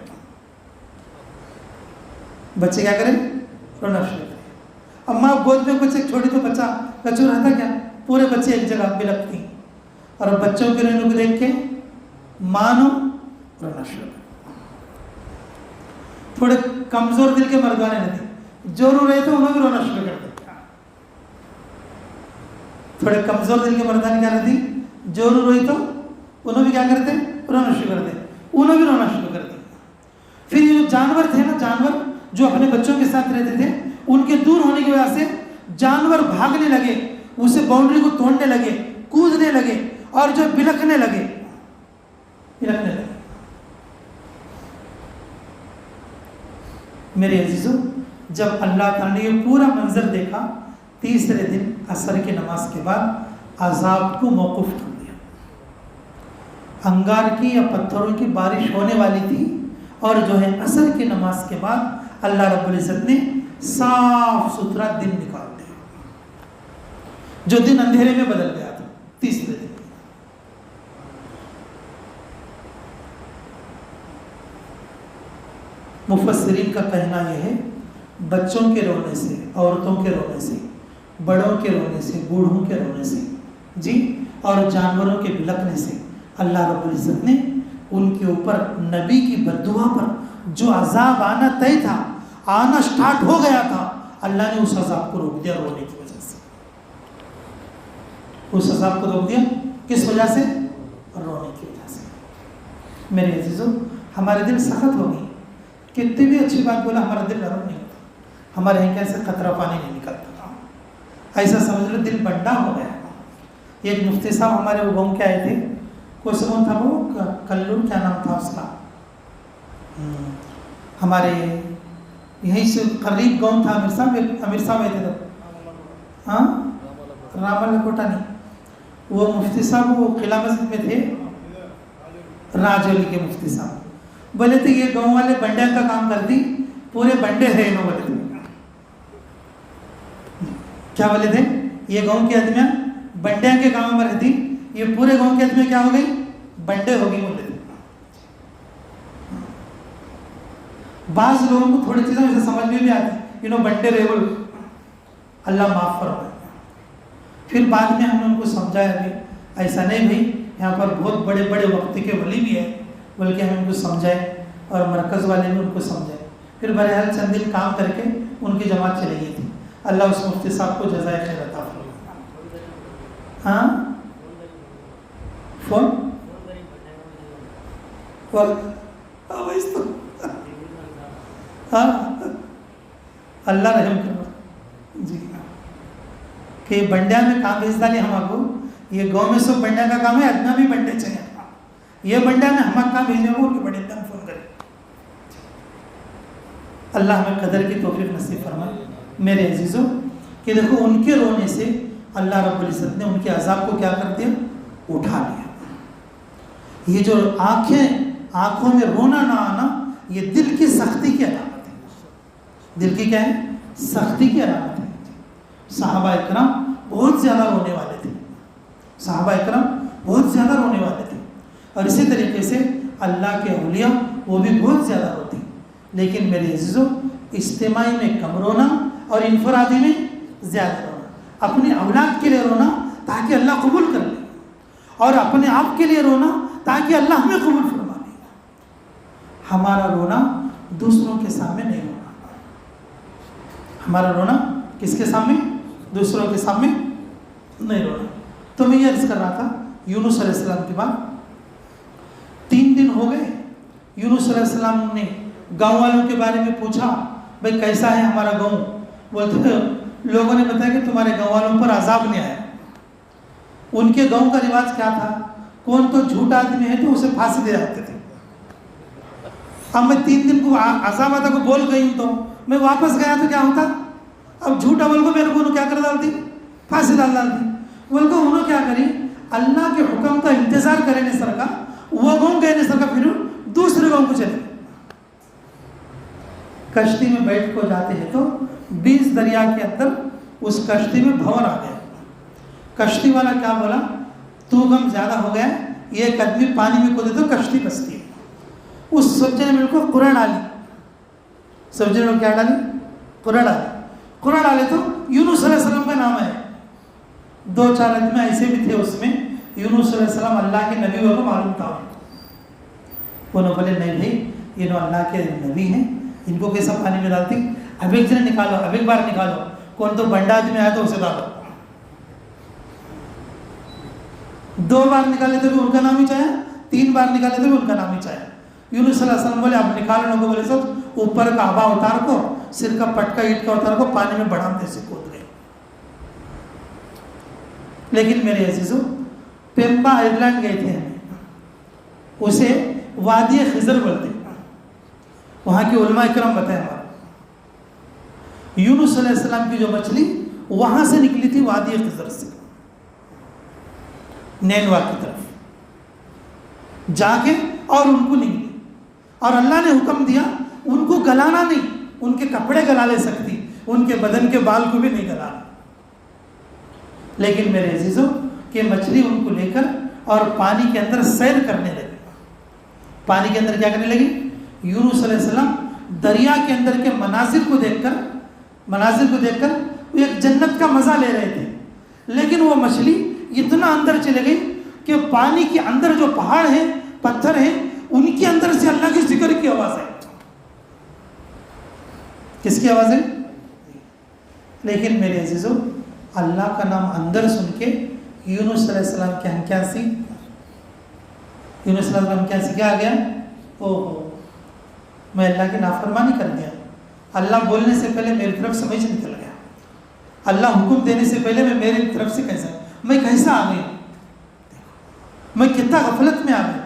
بچے کیا کریں؟ رونا شروع کریں. اب ماں گود میں کچھ ایک چھوٹی تو بچہ بچوں رہتا کیا, پورے بچے ایک جگہ بلکتی, اور بچوں کے رونے کو دیکھ کے مانو رونا شروع کریں. تھوڑے کمزور دل کے مردانے رہتے, جو رو رہے تھے انہوں بھی رونا شروع کر دیتے. تھوڑے کمزور دل کے مردانے کیا رہتی, جو رو رہی تو انہوں بھی کیا کرتے؟ رونا شروع کرتے, انہوں بھی رونا شروع کرتے. پھر یہ جو جانور تھے نا, جانور جو اپنے بچوں کے ساتھ رہتے تھے, ان کے دور ہونے کی وجہ سے جانور بھاگنے لگے, اسے باؤنڈری کو توڑنے لگے, کودنے لگے, اور جو بلکنے لگے. میرے عزیزوں, جب اللہ تعالیٰ نے یہ پورا منظر دیکھا, تیسرے دن عصر کی نماز کے بعد عذاب کو موقوف کر دیا. انگار کی یا پتھروں کی بارش ہونے والی تھی, اور جو ہے عصر کی نماز کے بعد اللہ رب العزت نے صاف ستھرا دن نکال دیا, جو دن اندھیرے میں بدل گیا تھا تیسرے دن. مفسرین کا کہنا یہ ہے, بچوں کے رونے سے, عورتوں کے رونے سے, بڑوں کے رونے سے, بوڑھوں کے رونے سے, جی, اور جانوروں کے بلکنے سے اللہ رب العزت نے ان کے اوپر نبی کی بددعا پر جو عذاب آنا طے تھا, آنا سٹارٹ ہو گیا تھا, اللہ نے اس عذاب کو روک دیا رونے کی وجہ سے. اس عذاب کو روک دیا کس وجہ سے؟ رونے کی وجہ سے. میرے عزیزوں, ہمارے دل سخت ہو گئی, کتنی بھی اچھی بات بولا ہمارا دل نرم نہیں ہوتا, ہمارے یہاں کیسے قطرہ پانی نہیں نکلتا, ایسا سمجھ لو دل بنڈا ہو گیا. ایک مفتی صاحب ہمارے وہ گاؤں کے آئے تھے, کوئی سمون تھا, وہ کلور کیا نام تھا اس کا, ہمارے یہیں سے قریب گاؤں تھا. امیر صاحب آئے تھے تب, ہاں, رام اللہ کوٹا نہیں, وہ مفتی صاحب وہ قلعہ مسجد میں تھے, راجولی کے مفتی صاحب. بولے تھے یہ گاؤں والے بنڈے کا کام کرتی, پورے بنڈے ہیں انہوں. بولے تھے کیا بولے تھے, یہ گاؤں کے آدمیاں بنڈے کے کام میں رہتی, یہ پورے گاؤں کے آدمی کیا ہو گئی, بنڈے ہو گئی. بولے تھے بعض لوگوں کو تھوڑی چیزیں اسے سمجھ میں بھی آتی, انہوں بنڈے رہے بول, اللہ معاف فرمائے. پھر بعد میں ہم نے ان کو سمجھایا بھی ایسا نہیں بھائی, یہاں پر بہت بڑے بڑے وقت کے ولی بھی ہیں, بلکہ ہم ان کو سمجھائے, اور مرکز والے نے ان کو سمجھائے. پھر بہرحال چند دن کام کر کے ان کی جماعت چلی گئی تھی. اللہ اس مفتی صاحب کو جزائے خیر عطا فرمائے. ہاں, فون اللہ رحم کرنا جی, کہ بنڈیا میں کام بھیجتا نہیں ہم کو, یہ گاؤں میں سب بنڈیا کا کام ہے, اتنا بھی بنڈے چاہیے, یہ بنڈیا میں ہم کام بھیجے وہ کہ بڑے دن فون کرے. اللہ ہمیں قدر کی توفیق نصیب فرمائے. میرے عزیزوں, کہ دیکھو ان کے رونے سے اللہ رب العزت نے ان کے عذاب کو کیا کر دیا, اٹھا لیا. یہ جو آنکھیں آنکھوں میں رونا نہ آنا یہ دل کی سختی کی علامت ہے. دل کی کیا ہے؟ سختی کی علامت ہے. صحابہ اکرام بہت زیادہ رونے والے تھے. صحابہ اکرام بہت زیادہ رونے والے تھے. اور اسی طریقے سے اللہ کے اولیاء وہ بھی بہت زیادہ روتے ہیں. لیکن میرے عزیزوں اجتماعی میں کم رونا اور انفرادی میں زیادہ رونا. اپنے اولاد کے لیے رونا تاکہ اللہ قبول کر لے, اور اپنے آپ کے لیے رونا تاکہ اللہ ہمیں قبول فرما لے. ہمارا رونا دوسروں کے سامنے نہیں رونا. ہمارا رونا کس کے سامنے؟ دوسروں کے سامنے نہیں رونا. تو میں یہ عرض کر رہا تھا یونس علیہ السلام کے بعد 3 دن ہو گئے. یونس علیہ السلام نے گاؤں والوں کے بارے میں پوچھا, بھائی کیسا ہے ہمارا گاؤں؟ بولتے لوگوں نے بتایا کہ تمہارے گاؤں والوں پر عذاب نہیں آیا. ان کے گاؤں کا رواج کیا تھا؟ کون تو جھوٹا آدمی ہے تو اسے پھانسی دے جاتے تھے. اب میں 3 دن کو عذاب آتا کو بول گئی ہوں تو میں واپس گیا تو کیا ہوتا؟ اب جھوٹا بول کو میرے کو کیا کر ڈالتی؟ پھانسی ڈال دی. بول کو انہوں کیا کری؟ اللہ کے حکم کا انتظار کرے نہیں سر کا, وہ گاؤں گئے نہیں سر کا, پھر دوسرے گاؤں کو چلے. کشتی میں بیٹھ کو جاتے ہیں تو 20 دریا کے اندر اس کشتی میں بھور آ گئے. کشتی والا کیا بولا؟ تو غم زیادہ ہو گیا, ایک آدمی پانی میں کودے تو کشتی پستی ہے. اس سبجے نے میرے کو قرآن ڈالی. سبجے نے کیا ڈالی؟ قرآن ڈالی. قرآن ڈالے تو یونس علیہ السلام کا نام ہے. 2-4 آدمی ایسے بھی تھے اس میں, یونس علیہ السلام اللہ کے نبی کو معلوم تھا. انہوں بولے نہیں بھائی یہ نو اللہ کے نبی ہیں, ان کو کیسا پانی میں ڈالتی؟ اب ایک جن نکالو, اب ایک بار نکالو. کون تو بنڈا آدمی آیا تو اسے ڈالو. 2 بار نکالے تو بھی ان کا نام ہی چاہے, 3 بار نکالے تو بھی ان کا نام ہی چاہے. یونس صلی اللہ علیہ وسلم بولے اب نکالنے کو بولے سب اوپر کا آبا اتار کو, سر کا پٹکا اینٹ کا اتار کو, پانی میں بڑھامتے سے کود گئے. لیکن میرے عزیزوں پیمبا آئرلینڈ گئے تھے ہمیں, اسے وادی خضر بولتے, وہاں کے علماء اکرام بتائے ہمارا. یونس علیہ السلام کی جو مچھلی وہاں سے نکلی تھی وادی خضر سے, نینوا کی طرف جا کے, اور ان کو نکلی. اور اللہ نے حکم دیا ان کو گلانا نہیں, ان کے کپڑے گلا لے سکتی, ان کے بدن کے بال کو بھی نہیں گلانا. لیکن میرے عزیزوں کہ مچھلی ان کو لے کر اور پانی کے اندر سیر کرنے لگی. پانی کے اندر کیا کرنے لگی؟ یونس علیہ السلام دریا کے اندر کے مناظر کو دیکھ کر وہ ایک جنت کا مزہ لے رہے تھے. لیکن وہ مچھلی اتنا اندر چلے گئی کہ پانی کے اندر جو پہاڑ ہیں, پتھر ہیں, ان کے اندر سے اللہ کے ذکر کی آواز ہے. کس کی آواز ہے؟ لیکن میرے عزیزوں اللہ کا نام اندر سن کے یونس علیہ السلام کے ہم کیا سی, یونس علیہ السلام کیا سی, کیا آ گیا؟ اوہ میں اللہ کی نافرمانی کر دیا. اللہ بولنے سے پہلے میری طرف سے میں نکل گیا. اللہ حکم دینے سے پہلے میں میری طرف سے کیسا آ گیا, میں کتنا غفلت میں آ گیا.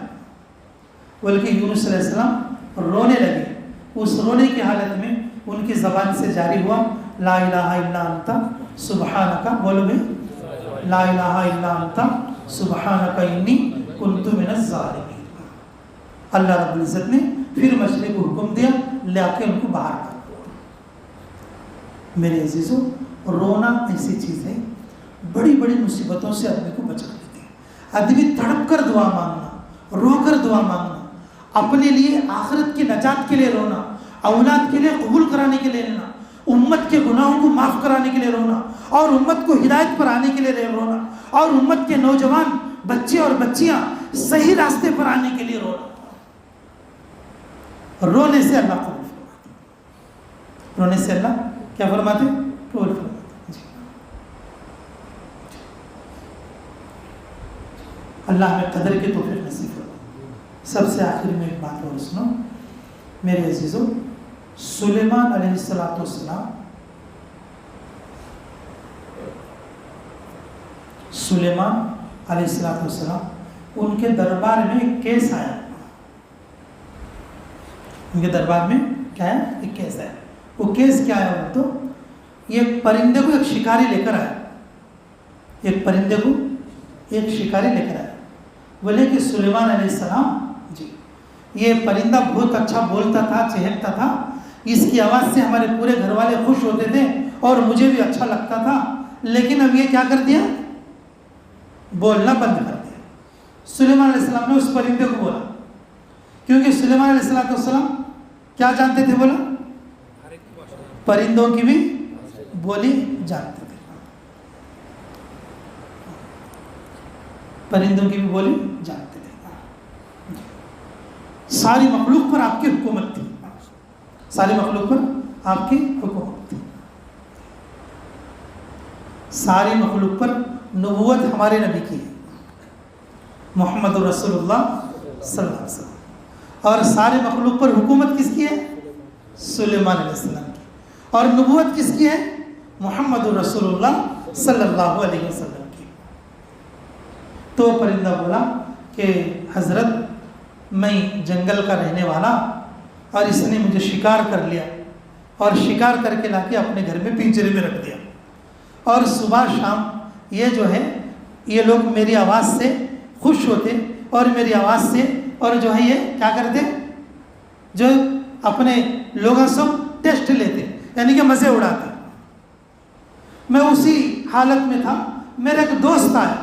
بلکہ یونس علیہ السلام رونے لگے. اس رونے کی حالت میں ان کی زبان سے جاری ہوا لا الہ الا انت سبحانک, بولو بھائی, لا الہ الا انت سبحانک انی کنت من الظالمین. اللہ رب العزت نے پھر مچھلی کو حکم دیا لے کے ان کو باہر کر دو. میرے عزیزوں رونا ایسی چیز ہے بڑی بڑی مصیبتوں سے آدمی کو بچا لیتی ہے. آدمی تڑپ کر دعا مانگنا, رو کر دعا مانگنا, اپنے لیے آخرت کی نجات کے لیے رونا, اولاد کے لیے قبول کرانے کے لیے رونا, امت کے گناہوں کو معاف کرانے کے لیے رونا, اور امت کو ہدایت پر آنے کے لیے رونا, اور امت کے نوجوان بچے اور بچیاں صحیح راستے پر آنے کے لیے رونا. رونے سے اللہ قبول فرماتے, رونے سے اللہ کیا فرماتے؟ قبول فرماتے. اللہ ہمیں قدر کے توفیق نصیب کرو. سب سے آخر میں ایک بات اور سنو میرے عزیزوں, سلیمان علیہ السلام, سلیمان علیہ السلام ان کے دربار میں ایک کیس آیا. ان کے دربار میں کیا ہے؟ ایک کیس آیا. وہ کیس کیا ہے؟ تو یہ پرندے کو ایک شکاری لے کر آیا. ایک پرندے کو ایک شکاری لے کر آیا. بولے کہ سلیمان علیہ السلام جی یہ پرندہ بہت اچھا بولتا تھا, چہکتا تھا, اس کی آواز سے ہمارے پورے گھر والے خوش ہوتے تھے اور مجھے بھی اچھا لگتا تھا, لیکن اب یہ کیا کر دیا, بولنا بند کر دیا. سلیمان علیہ السلام نے اس پرندے کو بولا, کیونکہ سلیمان علیہ السلام کیا جانتے تھے, بولا پرندوں کی بھی بولی جانتے تھے, پرندوں کی بھی بولی جانتے تھے. ساری مخلوق پر آپ کی حکومت تھی, ساری مخلوق پر آپ کی حکومت تھی. ساری مخلوق پر نبوت ہمارے نبی کی ہے, محمد رسول اللہ صلی اللہ علیہ وسلم, اور سارے مخلوق پر حکومت کس کی ہے, سلیمان علیہ السلام کی, اور نبوت کس کی ہے, محمد رسول اللہ صلی اللہ علیہ وسلم کی. تو پرندہ بولا کہ حضرت میں جنگل کا رہنے والا, اور اس نے مجھے شکار کر لیا اور شکار کر کے لا کے اپنے گھر میں پنجرے میں رکھ دیا, اور صبح شام یہ جو ہے یہ لوگ میری آواز سے خوش ہوتے اور میری آواز سے اور جو ہے یہ کیا کرتے, جو اپنے لوگوں سے ٹیسٹ لیتے, یعنی کہ مزے اڑاتے. میں اسی حالت میں تھا, میرا ایک دوست آیا,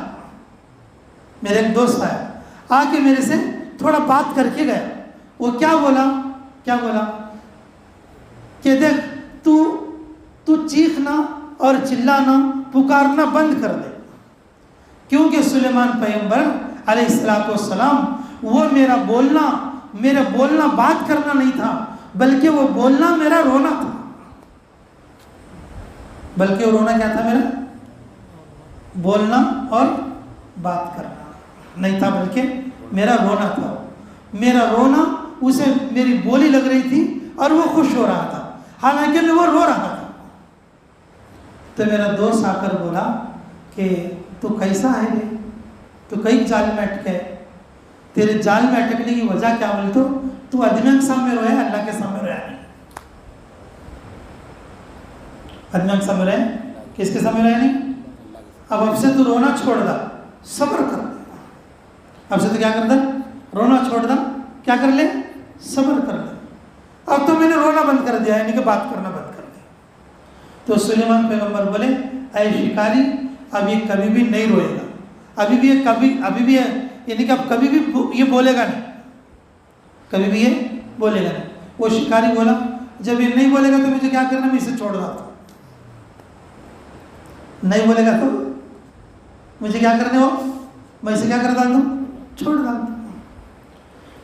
آ کے میرے سے تھوڑا بات کر کے گیا. وہ کیا بولا کہ دیکھ تو چیخنا اور چلانا پکارنا بند کر دے, کیونکہ سلیمان پیغمبر علیہ السلام وہ میرا بولنا بات کرنا نہیں تھا, بلکہ وہ بولنا میرا رونا تھا. بلکہ وہ رونا کیا تھا, میرا بولنا اور بات کرنا نہیں تھا, بلکہ میرا رونا تھا. میرا رونا اسے میری بولی لگ رہی تھی اور وہ خوش ہو رہا تھا, حالانکہ میں وہ رو رہا تھا. تو میرا دوست آ کر بولا کہ تو کیسا ہے رے, تو کئی جال میں اٹکے, تیرے جال میں اٹکنے کی وجہ کیا بولے تو آدمیوں کے سامنے رویا, اللہ کے سامنے رویا نہیں. آدمیوں کے سامنے رویا, کس کے سامنے رویا نہیں. اب سے تو رونا چھوڑ دا, صبر کر دے. اب سے تو کیا کر دا, رونا چھوڑ دا, کیا کر لے, صبر کر لے. اب تو میں نے رونا بند کر دیا, یعنی کہ بات کرنا بند کر دیا. تو سلیمان پیغمبر بولے, اے شکاری اب یہ کبھی بھی نہیں روئے گا, ابھی بھی یعنی کہ اب کبھی بھی یہ بولے گا نہیں, کبھی بھی یہ بولے گا نہیں. وہ شکاری بولا جب یہ نہیں بولے گا تو مجھے کیا کرنا, میں اسے چھوڑ دیتا ہوں. نہیں بولے گا تو مجھے کیا کرنے ہو, میں اسے کیا کر دیتا ہوں, چھوڑ دیتا ہوں.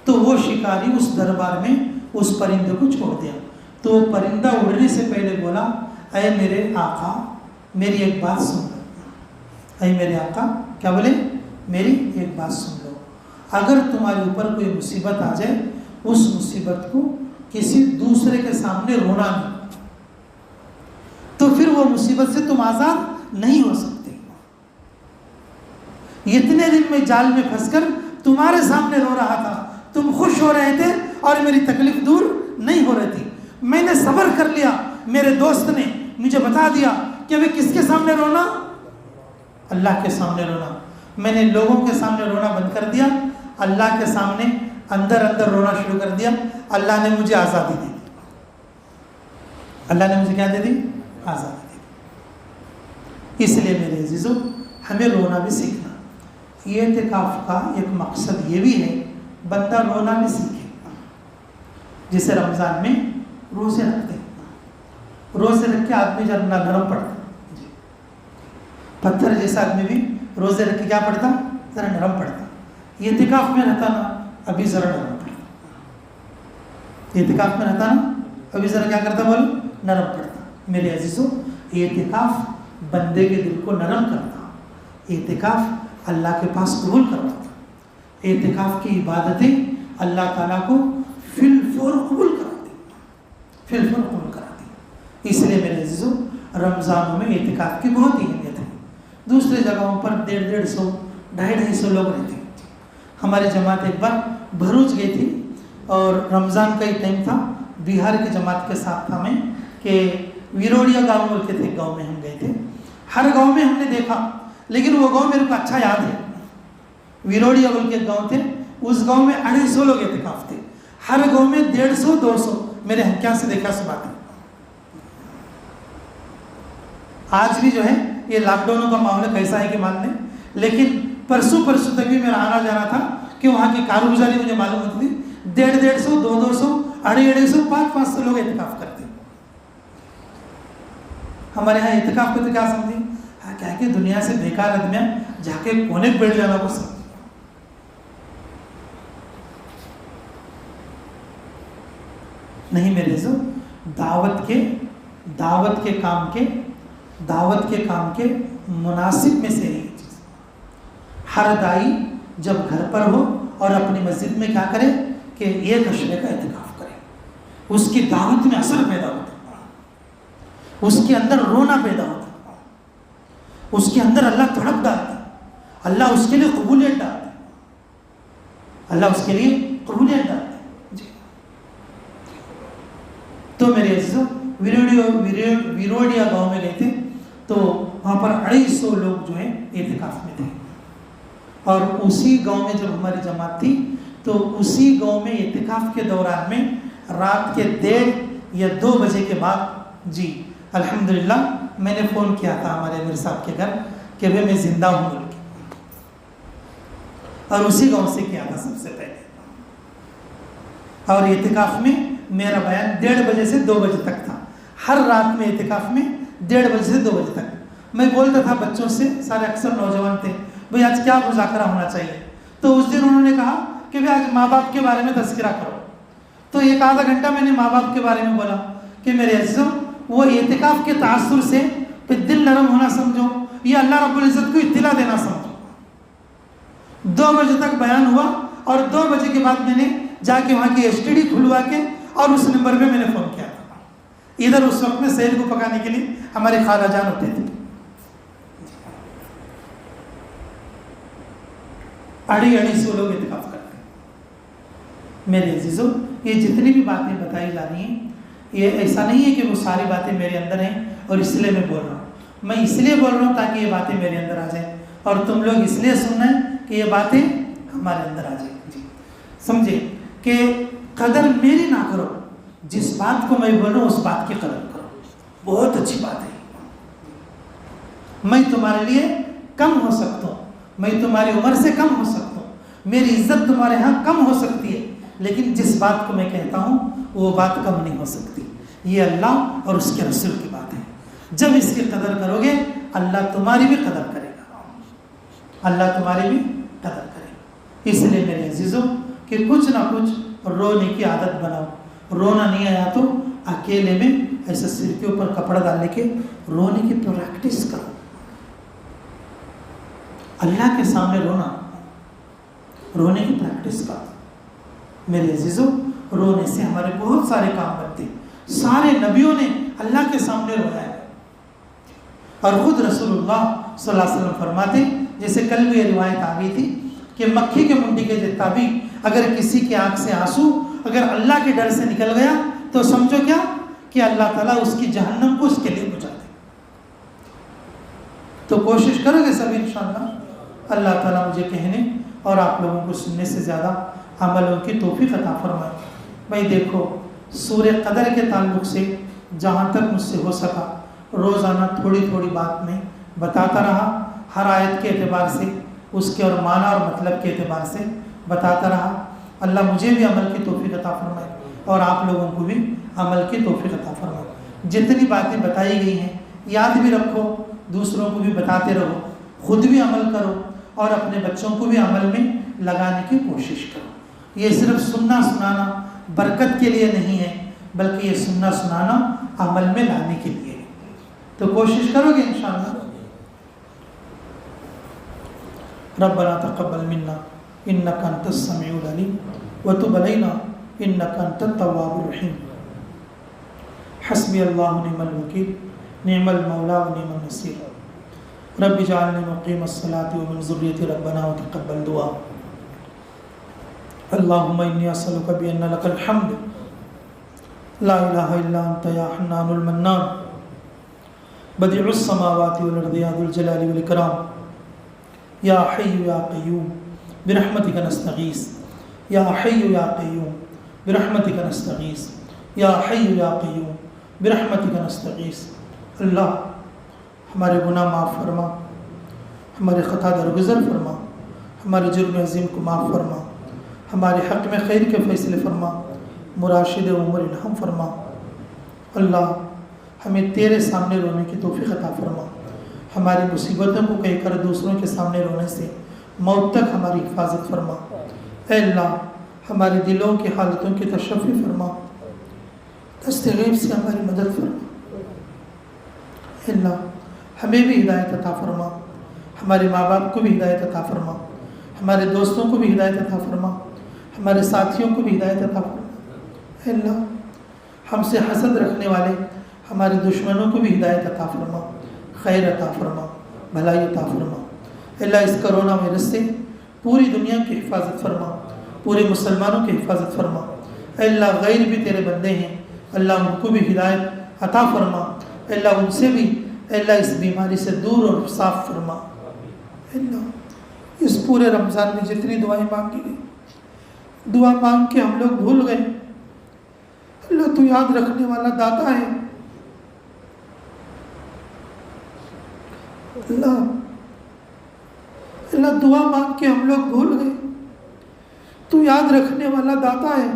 تو وہ شکاری اس دربار میں اس پرندے کو چھوڑ دیا. تو وہ پرندہ اڑنے سے پہلے بولا, اے میرے آقا میری ایک بات سن لو. اے میرے آقا, کیا بولے, میری ایک بات سن لو. اگر تمہارے اوپر کوئی مصیبت آ جائے, اس مصیبت کو کسی دوسرے کے سامنے رونا نہیں, تو پھر وہ مصیبت سے تم آزاد نہیں ہو سکتے. اتنے دن میں جال میں پھنس کر تمہارے سامنے رو رہا تھا, تم خوش ہو رہے تھے اور میری تکلیف دور نہیں ہو رہی تھی. میں نے صبر کر لیا, میرے دوست نے مجھے بتا دیا کہ ابھی کس کے سامنے رونا, اللہ کے سامنے رونا. میں نے لوگوں کے سامنے رونا بند کر دیا, اللہ کے سامنے اندر رونا شروع کر دیا. اللہ نے مجھے آزادی دے دی, اللہ نے مجھے کیا دے دی, آزادی دے دی. اس لیے میرے عزیزو ہمیں رونا بھی سیکھنا. یہ اعتکاف کا ایک مقصد یہ بھی ہے, بندہ رونا بھی سیکھے. جسے رمضان میں روزے رکھتے ہیں, روزے رکھ کے آدمی جب نرم پڑتا, پتھر جیسا آدمی بھی روزے رکھ کے کیا پڑتا, ذرا نرم پڑتا. یہ اعتکاف میں رہتا نا, ابھی ذرا نرم پڑتا. اعتکاف میں رہتا نا, ابھی ذرا کیا کرتا, بولو, نرم پڑتا. میرے عزیزو, یہ اعتکاف بندے کے دل کو نرم کرتا, اعتکاف اللہ کے پاس قبول کرواتا. اعتکاف کی عبادتیں اللہ تعالیٰ کو فی الفور قبول کراتی, فی الفور قبول کراتی. اس لیے میرے عزیزو رمضانوں میں اعتکاف کی بہت ہی اہمیت ہے. دوسرے جگہوں پر 150 250 لوگ رہتے ہیں. ہماری جماعت ایک بار بھروچ گئی تھی اور رمضان کا ہی ٹائم تھا, بہار کی جماعت کے ساتھ تھا میں, کہ ویروڑیا گاؤں بول کے تھے, گاؤں میں ہم گئے تھے. ہر گاؤں میں ہم نے دیکھا, لیکن وہ گاؤں میرے کو اچھا یاد ہے. ویروڑیا بول کے گاؤں تھے, اس گاؤں میں 250 لوگ اعتکاف تھے. ہر گاؤں میں 150 200 میرے ہنکیاں سے دیکھا سب آتے ہیں. آج بھی جو ہے یہ لاک ڈاؤن کا معاملہ کیسا ہے کہ مان لیں, لیکن پرسوں تک بھی میرا آنا جانا تھا کہ وہاں کی کارگزاری مجھے معلوم ہوتی تھی. 150 200 250 500 لوگ اعتکاف کرتے ہیں. ہمارے یہاں اعتکاف کو تو کیا سمجھیں, کیا ہے کہ دنیا سے بیکار آدمیاں جا کے کونے بیٹھ جانا کو سمجھیں. نہیں میرے جو دعوت کے کام کے مناسب میں سے ایک چیز, ہر دائی جب گھر پر ہو اور اپنی مسجد میں کیا کرے کہ ایک اشرے کا اعتکاف کرے, اس کی دعوت میں اثر پیدا ہوتا ہے, اس کے اندر رونا پیدا ہوتا ہے, اس کے اندر اللہ تڑپ ڈالتا ہے, اللہ اس کے لیے قبولیت ڈالتا ہے, اللہ اس کے لیے قبولیت ڈالتا ہے. تو میرے عزیزوں ویروڈیا گاؤں میں گئے تھے تو وہاں پر 250 لوگ جو ہیں اعتکاف میں تھے. اور اسی گاؤں میں جب ہماری جماعت تھی تو اسی گاؤں میں اعتکاف کے دوران میں رات کے 1:30 یا 2 بجے کے بعد جی الحمدللہ میں نے فون کیا تھا ہمارے امیر صاحب کے گھر کہ بھائی میں زندہ ہوں بول کے, اور اسی گاؤں سے کیا تھا سب سے پہلے. اور اعتکاف میں میرا بیان 1:30 بجے سے 2 بجے تک تھا. ہر رات میں اعتکاف میں 1:30 بجے سے 2 بجے تک میں بولتا تھا بچوں سے, سارے اکثر نوجوان تھے, بھئی آج کیا مذاکرہ ہونا چاہیے. تو اس دن انہوں نے کہا کہ بھئی آج ماں باپ کے بارے میں تذکرہ کرو. تو 1 آدھا گھنٹہ میں نے ماں باپ کے بارے میں بولا کہ میرے عزیزوں وہ اعتکاف کے تاثر سے پھر دل نرم ہونا سمجھو, یا اللہ رب العزت کو اطلاع دینا سمجھو. 2 بجے تک بیان ہوا اور 2 بجے کے بعد میں نے جا کے وہاں کی STD کھلوا کے اور اس نمبر پہ میں نے فون کیا تھا. ادھر اس وقت میں سید کو پکانے کے لیے ہمارے خالہ جان ہوتے تھے. 250 لوگ اعتکاف کرتے ہیں. میرے عزیزوں یہ جتنی بھی باتیں بتائی جا رہی ہیں یہ ایسا نہیں ہے کہ وہ ساری باتیں میرے اندر ہیں اور اس لیے میں بول رہا ہوں. میں اس لیے بول رہا ہوں تاکہ یہ باتیں میرے اندر آ جائیں, اور تم لوگ اس لیے سن رہے ہیں کہ یہ باتیں ہمارے اندر آ جائیں. جی سمجھے کہ قدر میری نہ کرو, جس بات کو میں بول رہا ہوں اس بات کی قدر کرو. بہت اچھی بات ہے. میں تمہارے لیے کم ہو سکتا ہوں, میں تمہاری عمر سے کم ہو سکتا ہوں, میری عزت تمہارے ہاں کم ہو سکتی ہے, لیکن جس بات کو میں کہتا ہوں وہ بات کم نہیں ہو سکتی. یہ اللہ اور اس کے رسول کی بات ہے. جب اس کی قدر کرو گے اللہ تمہاری بھی قدر کرے گا, اللہ تمہاری بھی قدر کرے گا. اس لیے میرے عزیزوں کہ کچھ نہ کچھ رونے کی عادت بناؤ. رونا نہیں آیا تو اکیلے میں ایسے سر کے اوپر کپڑا ڈالنے کے رونے کی پریکٹس کرو. اللہ کے سامنے رونے کی پریکٹس کرو. میرے عزیزوں رونے سے ہمارے بہت سارے کام بنتے. سارے نبیوں نے اللہ کے سامنے رویا ہے, اور خود رسول اللہ صلی اللہ علیہ وسلم فرماتے, جیسے کل بھی یہ روایت آ گئی تھی کہ مکھی کے منڈی کے جتنا بھی اگر کسی کی آنکھ سے آنسو اگر اللہ کے ڈر سے نکل گیا تو سمجھو کیا کہ اللہ تعالیٰ اس کی جہنم کو اس کے لیے بجھا دے. تو کوشش کرو گے سب انشاءاللہ. اللہ تعالیٰ مجھے کہنے اور آپ لوگوں کو سننے سے زیادہ عملوں کی توفیق عطا فرمائے. بھائی دیکھو سورہ قدر کے تعلق سے جہاں تک مجھ سے ہو سکا روزانہ تھوڑی تھوڑی بات میں بتاتا رہا, ہر آیت کے اعتبار سے, اس کے اور معنی اور مطلب کے اعتبار سے بتاتا رہا. اللہ مجھے بھی عمل کی توفیق عطا فرمائے اور آپ لوگوں کو بھی عمل کی توفیق عطا فرمائے. جتنی باتیں بتائی گئی ہیں یاد بھی رکھو, دوسروں کو بھی بتاتے رہو, خود بھی عمل کرو اور اپنے بچوں کو بھی عمل میں لگانے کی کوشش کرو. یہ صرف سننا سنانا برکت کے لیے نہیں ہے, بلکہ یہ سننا سنانا عمل میں لانے کے لیے ہے. تو کوشش کرو گے انشاءاللہ. ربنا تقبل منا انك انت السميع العليم وتب علينا انك انت التواب الرحيم. حسبي الله ونعم الوكيل نعم المولى ونعم النصير. رب اجعلني مقيم الصلاة ومن ذريتي ربنا وتقبل دعاء. اللهم إني أسألك بأن لك الحمد لا إله إلا أنت يا حنان المنان بديع السماوات والأرض يا ذو الجلال والإكرام يا حي يا قيوم برحمتك نستغيث يا حي يا قيوم برحمتک نستغیث یا حی یا قیوم برحمتک نستغیث۔ اللہ ہمارے گناہ معاف فرما، ہمارے خطا درگزر فرما، ہمارے جرم عظیم کو معاف فرما، ہمارے حق میں خیر کے فیصلے فرما، مراشد عمر الہم فرما۔ اللہ ہمیں تیرے سامنے رونے کی توفیق عطا فرما، ہماری مصیبتوں کو کہہ کر دوسروں کے سامنے رونے سے موت تک ہماری حفاظت فرما۔ اے اللہ ہمارے دلوں کی حالتوں کی تشفی فرما، دست غیب سے ہماری مدد فرما۔ اے اللہ ہمیں بھی ہدایت عطا فرما، ہمارے ماں باپ کو بھی ہدایت عطا فرما، ہمارے دوستوں کو بھی ہدایت عطا فرما، ہمارے ساتھیوں کو بھی ہدایت عطا فرما۔ اے اللہ ہم سے حسد رکھنے والے ہمارے دشمنوں کو بھی ہدایت عطا فرما، خیر عطا فرما، بھلائی عطا فرما۔ اے اللہ اس کرونا وائرس سے پوری دنیا کی حفاظت فرما، پورے مسلمانوں کی حفاظت فرما۔ اے اللہ غیر بھی تیرے بندے ہیں، اللہ ان کو بھی ہدایت عطا فرما۔ اے اللہ ان سے بھی اے اللہ اس بیماری سے دور اور صاف فرما۔ اے اللہ اس پورے رمضان میں جتنی دعائیں مانگی گئی، دعا مانگ کے ہم لوگ بھول گئے۔ اللہ تو یاد رکھنے والا داتا ہے۔ اللہ دعا مانگ کے ہم لوگ بھول گئے، تو یاد رکھنے والا داتا ہے۔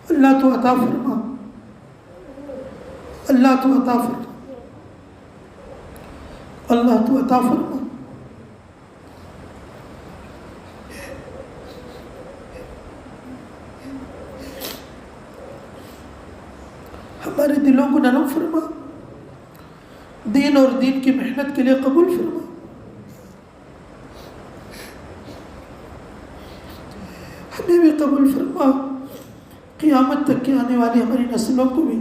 اللہ تو عطا فرما، اللہ تو عطا فرما، اللہ تو عطا فرما۔ ہمارے دلوں کو نرم فرما، دین اور دین کی محنت کے لیے قبول فرما۔ ہمیں بھی قبول فرما، قیامت تک کے آنے والی ہماری نسلوں کو بھی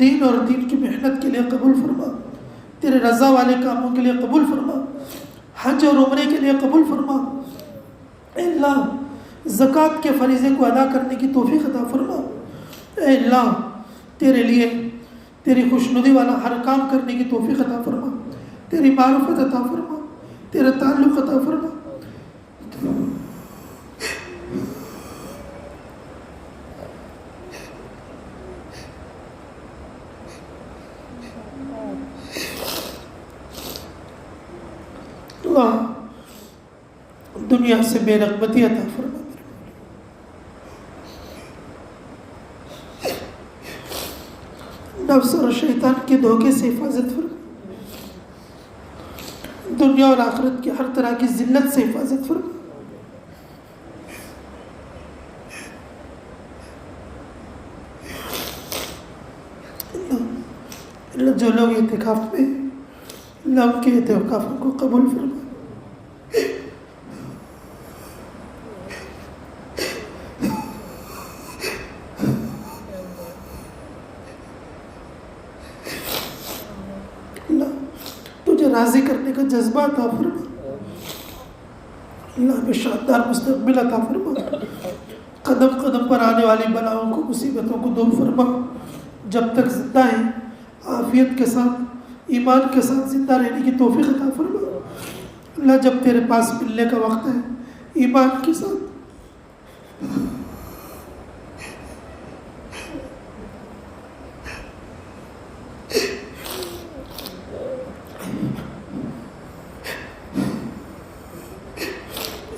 دین اور دین کی محنت کے لیے قبول فرما، تیرے رضا والے کاموں کے لیے قبول فرما، حج اور عمرے کے لیے قبول فرما۔ اے اللہ زکوٰۃ کے فریضے کو ادا کرنے کی توفیق عطا فرما۔ اے اللہ تیرے لیے تیری خوشنودی والا ہر کام کرنے کی توفیق عطا فرما، تیری معرفت عطا فرما، تیرا تعلق عطا فرما۔ اللہ دنیا سے بے رغبتی عطا فرما، نفس اور شیطان کے دھوکے سے حفاظت فرما، دنیا اور آخرت کی ہر طرح کی ذلت سے حفاظت فرما۔ اللہ جو لوگ اعتکاف میں اللہ ان کے اعتکافوں کو قبول فرما۔ راضی کرنے کا جذبہ عطا فرما، اللہ ہمیں شاندار مستقبل عطا فرما، قدم قدم پر آنے والی بلاؤں کو مصیبتوں کو دور فرما، جب تک زندہ ہیں عافیت کے ساتھ ایمان کے ساتھ زندہ رہنے کی توفیق عطا فرما۔ اللہ جب تیرے پاس ملنے کا وقت ہے ایمان کے ساتھ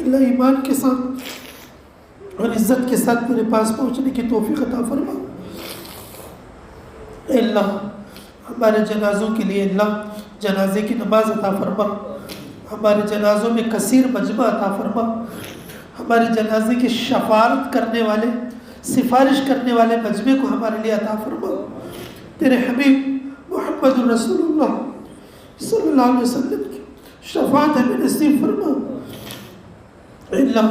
اللہ ایمان کے ساتھ اور عزت کے ساتھ تیرے پاس پہنچنے کی توفیق عطا فرما۔ اے اللہ ہمارے جنازوں کے لیے اللہ جنازے کی نماز عطا فرما، ہمارے جنازوں میں کثیر مجمع عطا فرما، ہمارے جنازے کی شفاعت کرنے والے سفارش کرنے والے مجمع کو ہمارے لیے عطا فرما۔ تیرے حبیب محمد رسول اللہ صلی اللہ علیہ وسلم کی شفاعت ہمیں نصیب فرما۔ اے اللہ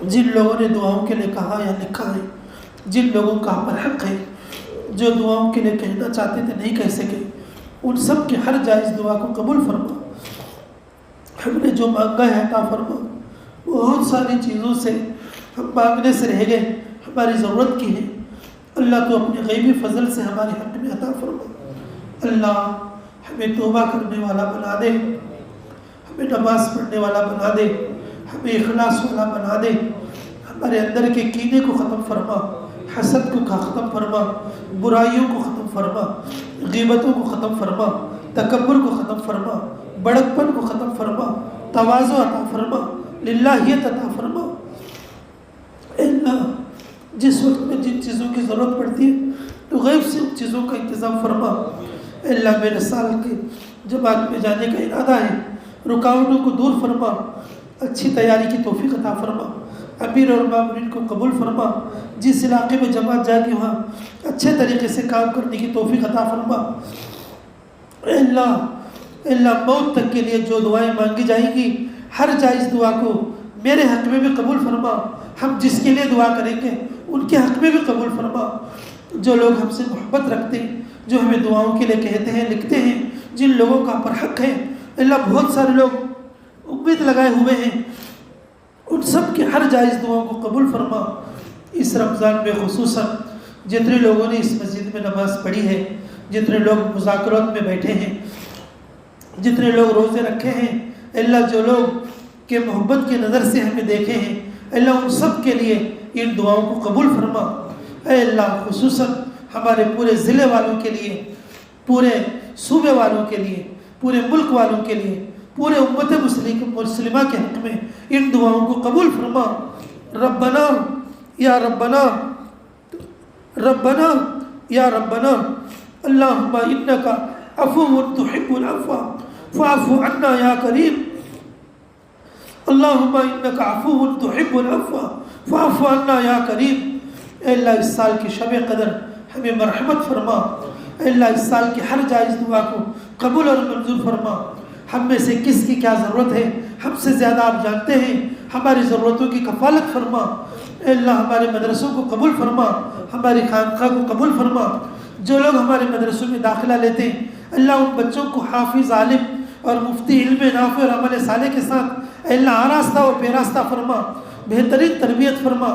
جن لوگوں نے دعاؤں کے لیے کہا یا لکھا ہے، جن لوگوں کا پر حق ہے، جو دعاؤں کے لیے کہنا چاہتے تھے نہیں کہہ سکے، ان سب کی ہر جائز دعا کو قبول فرما۔ ہم نے جو مانگا ہے عطا فرما، بہت ساری چیزوں سے ہم مانگنے سے رہ گئے، ہماری ضرورت کی ہے، اللہ تو اپنے غیبی فضل سے ہمارے حق میں عطا فرما۔ اللہ ہمیں توبہ کرنے والا بنا دے، ہمیں نماز پڑھنے والا بنا دے، ہمیں اخلاص والا بنا دے، ہمارے اندر کے کینے کو ختم فرما، حسد کو ختم فرما، برائیوں کو ختم فرما، غیبتوں کو ختم فرما، تکبر کو ختم فرما، بڑکپن کو ختم فرما، تواضع عطا فرما، للہیت عطا فرما۔ اے اللہ جس وقت میں جن چیزوں کی ضرورت پڑتی ہے تو غیب سے ان چیزوں کا انتظام فرما۔ اے اللہ میرے سال کے جماعت میں جانے کا ارادہ ہے، رکاوٹوں کو دور فرما، اچھی تیاری کی توفیق عطا فرما، امیر اور مامورین کو قبول فرما، جس علاقے میں جماعت جائے گی وہاں اچھے طریقے سے کام کرنے کی توفیق عطا فرما۔ اے اللہ موت تک کے لیے جو دعائیں مانگی جائیں گی ہر جائز دعا کو میرے حق میں بھی قبول فرما، ہم جس کے لیے دعا کریں گے ان کے حق میں بھی قبول فرما۔ جو لوگ ہم سے محبت رکھتے ہیں، جو ہمیں دعاؤں کے لیے کہتے ہیں، لکھتے ہیں، جن لوگوں کا پر حق ہے، اللہ بہت سارے لوگ امید لگائے ہوئے ہیں، ان سب کے ہر جائز دعاؤں کو قبول فرما۔ اس رمضان میں خصوصاً جتنے لوگوں نے اس مسجد میں نماز پڑھی ہے، جتنے لوگ مذاکرات میں بیٹھے ہیں، جتنے لوگ روزے رکھے ہیں، اللہ جو لوگ کے محبت کی نظر سے ہمیں دیکھے ہیں، اللہ ان سب کے لیے ان دعاؤں کو قبول فرما۔ اے اللہ خصوصاً ہمارے پورے ضلع والوں کے لیے، پورے صوبے والوں کے لیے، پورے ملک والوں کے لیے، پورے امت مسلمہ کے حق میں ان دعاؤں کو قبول فرما۔ ربنا یا ربنا ربنا یا ربنا اللہم انکا عفو تحب العفو فاعف عنا یا کریم، اللہم انکا عفو تحب العفو فاعف عنا یا کریم۔ اے اللہ اس سال کی شب قدر ہمیں مرحمت فرما، اے اللہ اس سال کی ہر جائز دعا کو قبول اور منظور فرما۔ ہم میں سے کس کی کیا ضرورت ہے ہم سے زیادہ آپ جانتے ہیں، ہماری ضرورتوں کی کفالت فرما۔ اے اللہ ہمارے مدرسوں کو قبول فرما، ہماری خانقاہ کو قبول فرما۔ جو لوگ ہمارے مدرسوں میں داخلہ لیتے ہیں اللہ ان بچوں کو حافظ، عالم اور مفتی، علم نافع اور عمل صالح کے ساتھ اے اللہ آراستہ و پیراستہ فرما، بہترین تربیت فرما،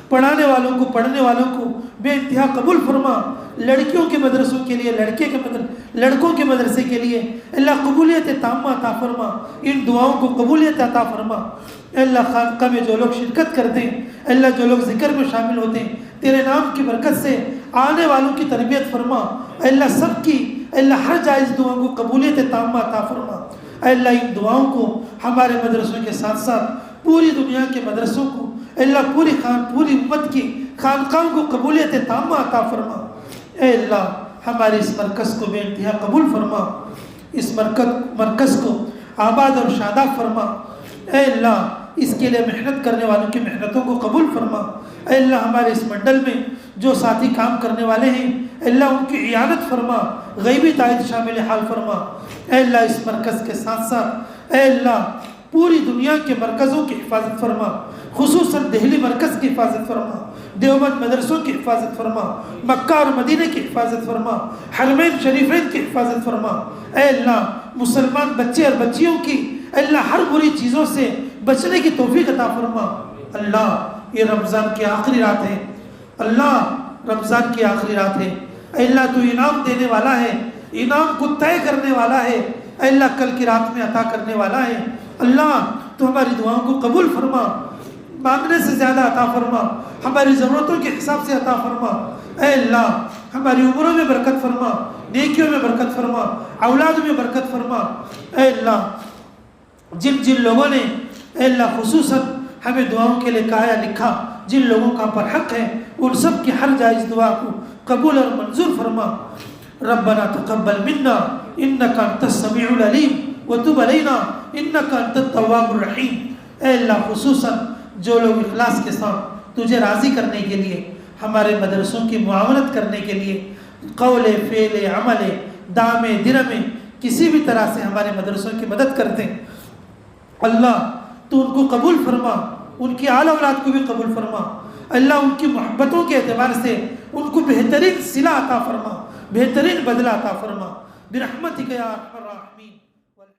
پڑھانے والوں کو پڑھنے والوں کو بے انتہا قبول فرما۔ لڑکیوں کے مدرسوں کے لیے، لڑکوں کے مدرسے کے لیے اللہ قبولیت تامہ عطا فرما، ان دعاؤں کو قبولیت عطا فرما۔ اے اللہ خانقاہ میں جو لوگ شرکت کرتے ہیں، اے اللہ جو لوگ ذکر میں شامل ہوتے ہیں، تیرے نام کی برکت سے آنے والوں کی تربیت فرما۔ اے اللہ سب کی اے اللہ ہر جائز دعاؤں کو قبولیت تامہ عطا فرما۔ اے اللہ ان دعاؤں کو ہمارے مدرسوں کے ساتھ ساتھ پوری دنیا کے مدرسوں کو اے اللہ پوری امت کی خانقاہوں کو قبولیت تامہ عطا فرما۔ اے اللہ ہمارے اس مرکز کو بے انتہا قبول فرما، اس مرکز کو آباد اور شاداب فرما۔ اے اللہ اس کے لیے محنت کرنے والوں کی محنتوں کو قبول فرما۔ اے اللہ ہمارے اس منڈل میں جو ساتھی کام کرنے والے ہیں اے اللہ ان کی اعانت فرما، غیبی تائید شامل حال فرما۔ اے اللہ اس مرکز کے ساتھ ساتھ اے اللہ پوری دنیا کے مرکزوں کی حفاظت فرما، خصوصاً دہلی مرکز کی حفاظت فرما، دیوبند مدرسوں کی حفاظت فرما، مکہ اور مدینہ کی حفاظت فرما، حرمین شریفین کی حفاظت فرما۔ اے اللہ مسلمان بچے اور بچیوں کی اے اللہ ہر بری چیزوں سے بچنے کی توفیق عطا فرما۔ اللہ یہ رمضان کی آخری رات ہے، اللہ رمضان کی آخری رات ہے، اے اللہ تو انعام دینے والا ہے، انعام کو طے کرنے والا ہے، اے اللہ کل کی رات میں عطا کرنے والا ہے۔ اللہ تو ہماری دعاؤں کو قبول فرما، مانگنے سے زیادہ عطا فرما، ہماری ضرورتوں کے حساب سے عطا فرما۔ اے اللہ ہماری عمروں میں برکت فرما، نیکیوں میں برکت فرما، اولاد میں برکت فرما۔ اے اللہ جن لوگوں نے اے اللہ خصوصاً ہمیں دعاؤں کے لیے کہا یا لکھا، جن لوگوں کا پر حق ہے ان سب کی ہر جائز دعا کو قبول اور منظور فرما۔ ربنا تقبل منا انک انت السمیع العلیم وتب علینا انک انت التواب الرحیم۔ اے اللہ خصوصاً جو لوگ اخلاص کے ساتھ تجھے راضی کرنے کے لیے، ہمارے مدرسوں کی معاونت کرنے کے لیے قول فعل عمل دام درم کسی بھی طرح سے ہمارے مدرسوں کی مدد کرتے ہیں، اللہ تو ان کو قبول فرما، ان کی آل اولاد کو بھی قبول فرما۔ اللہ ان کی محبتوں کے اعتبار سے ان کو بہترین صلہ عطا فرما، بہترین بدلہ عطا فرما برحمتک یا ارحم الراحمین۔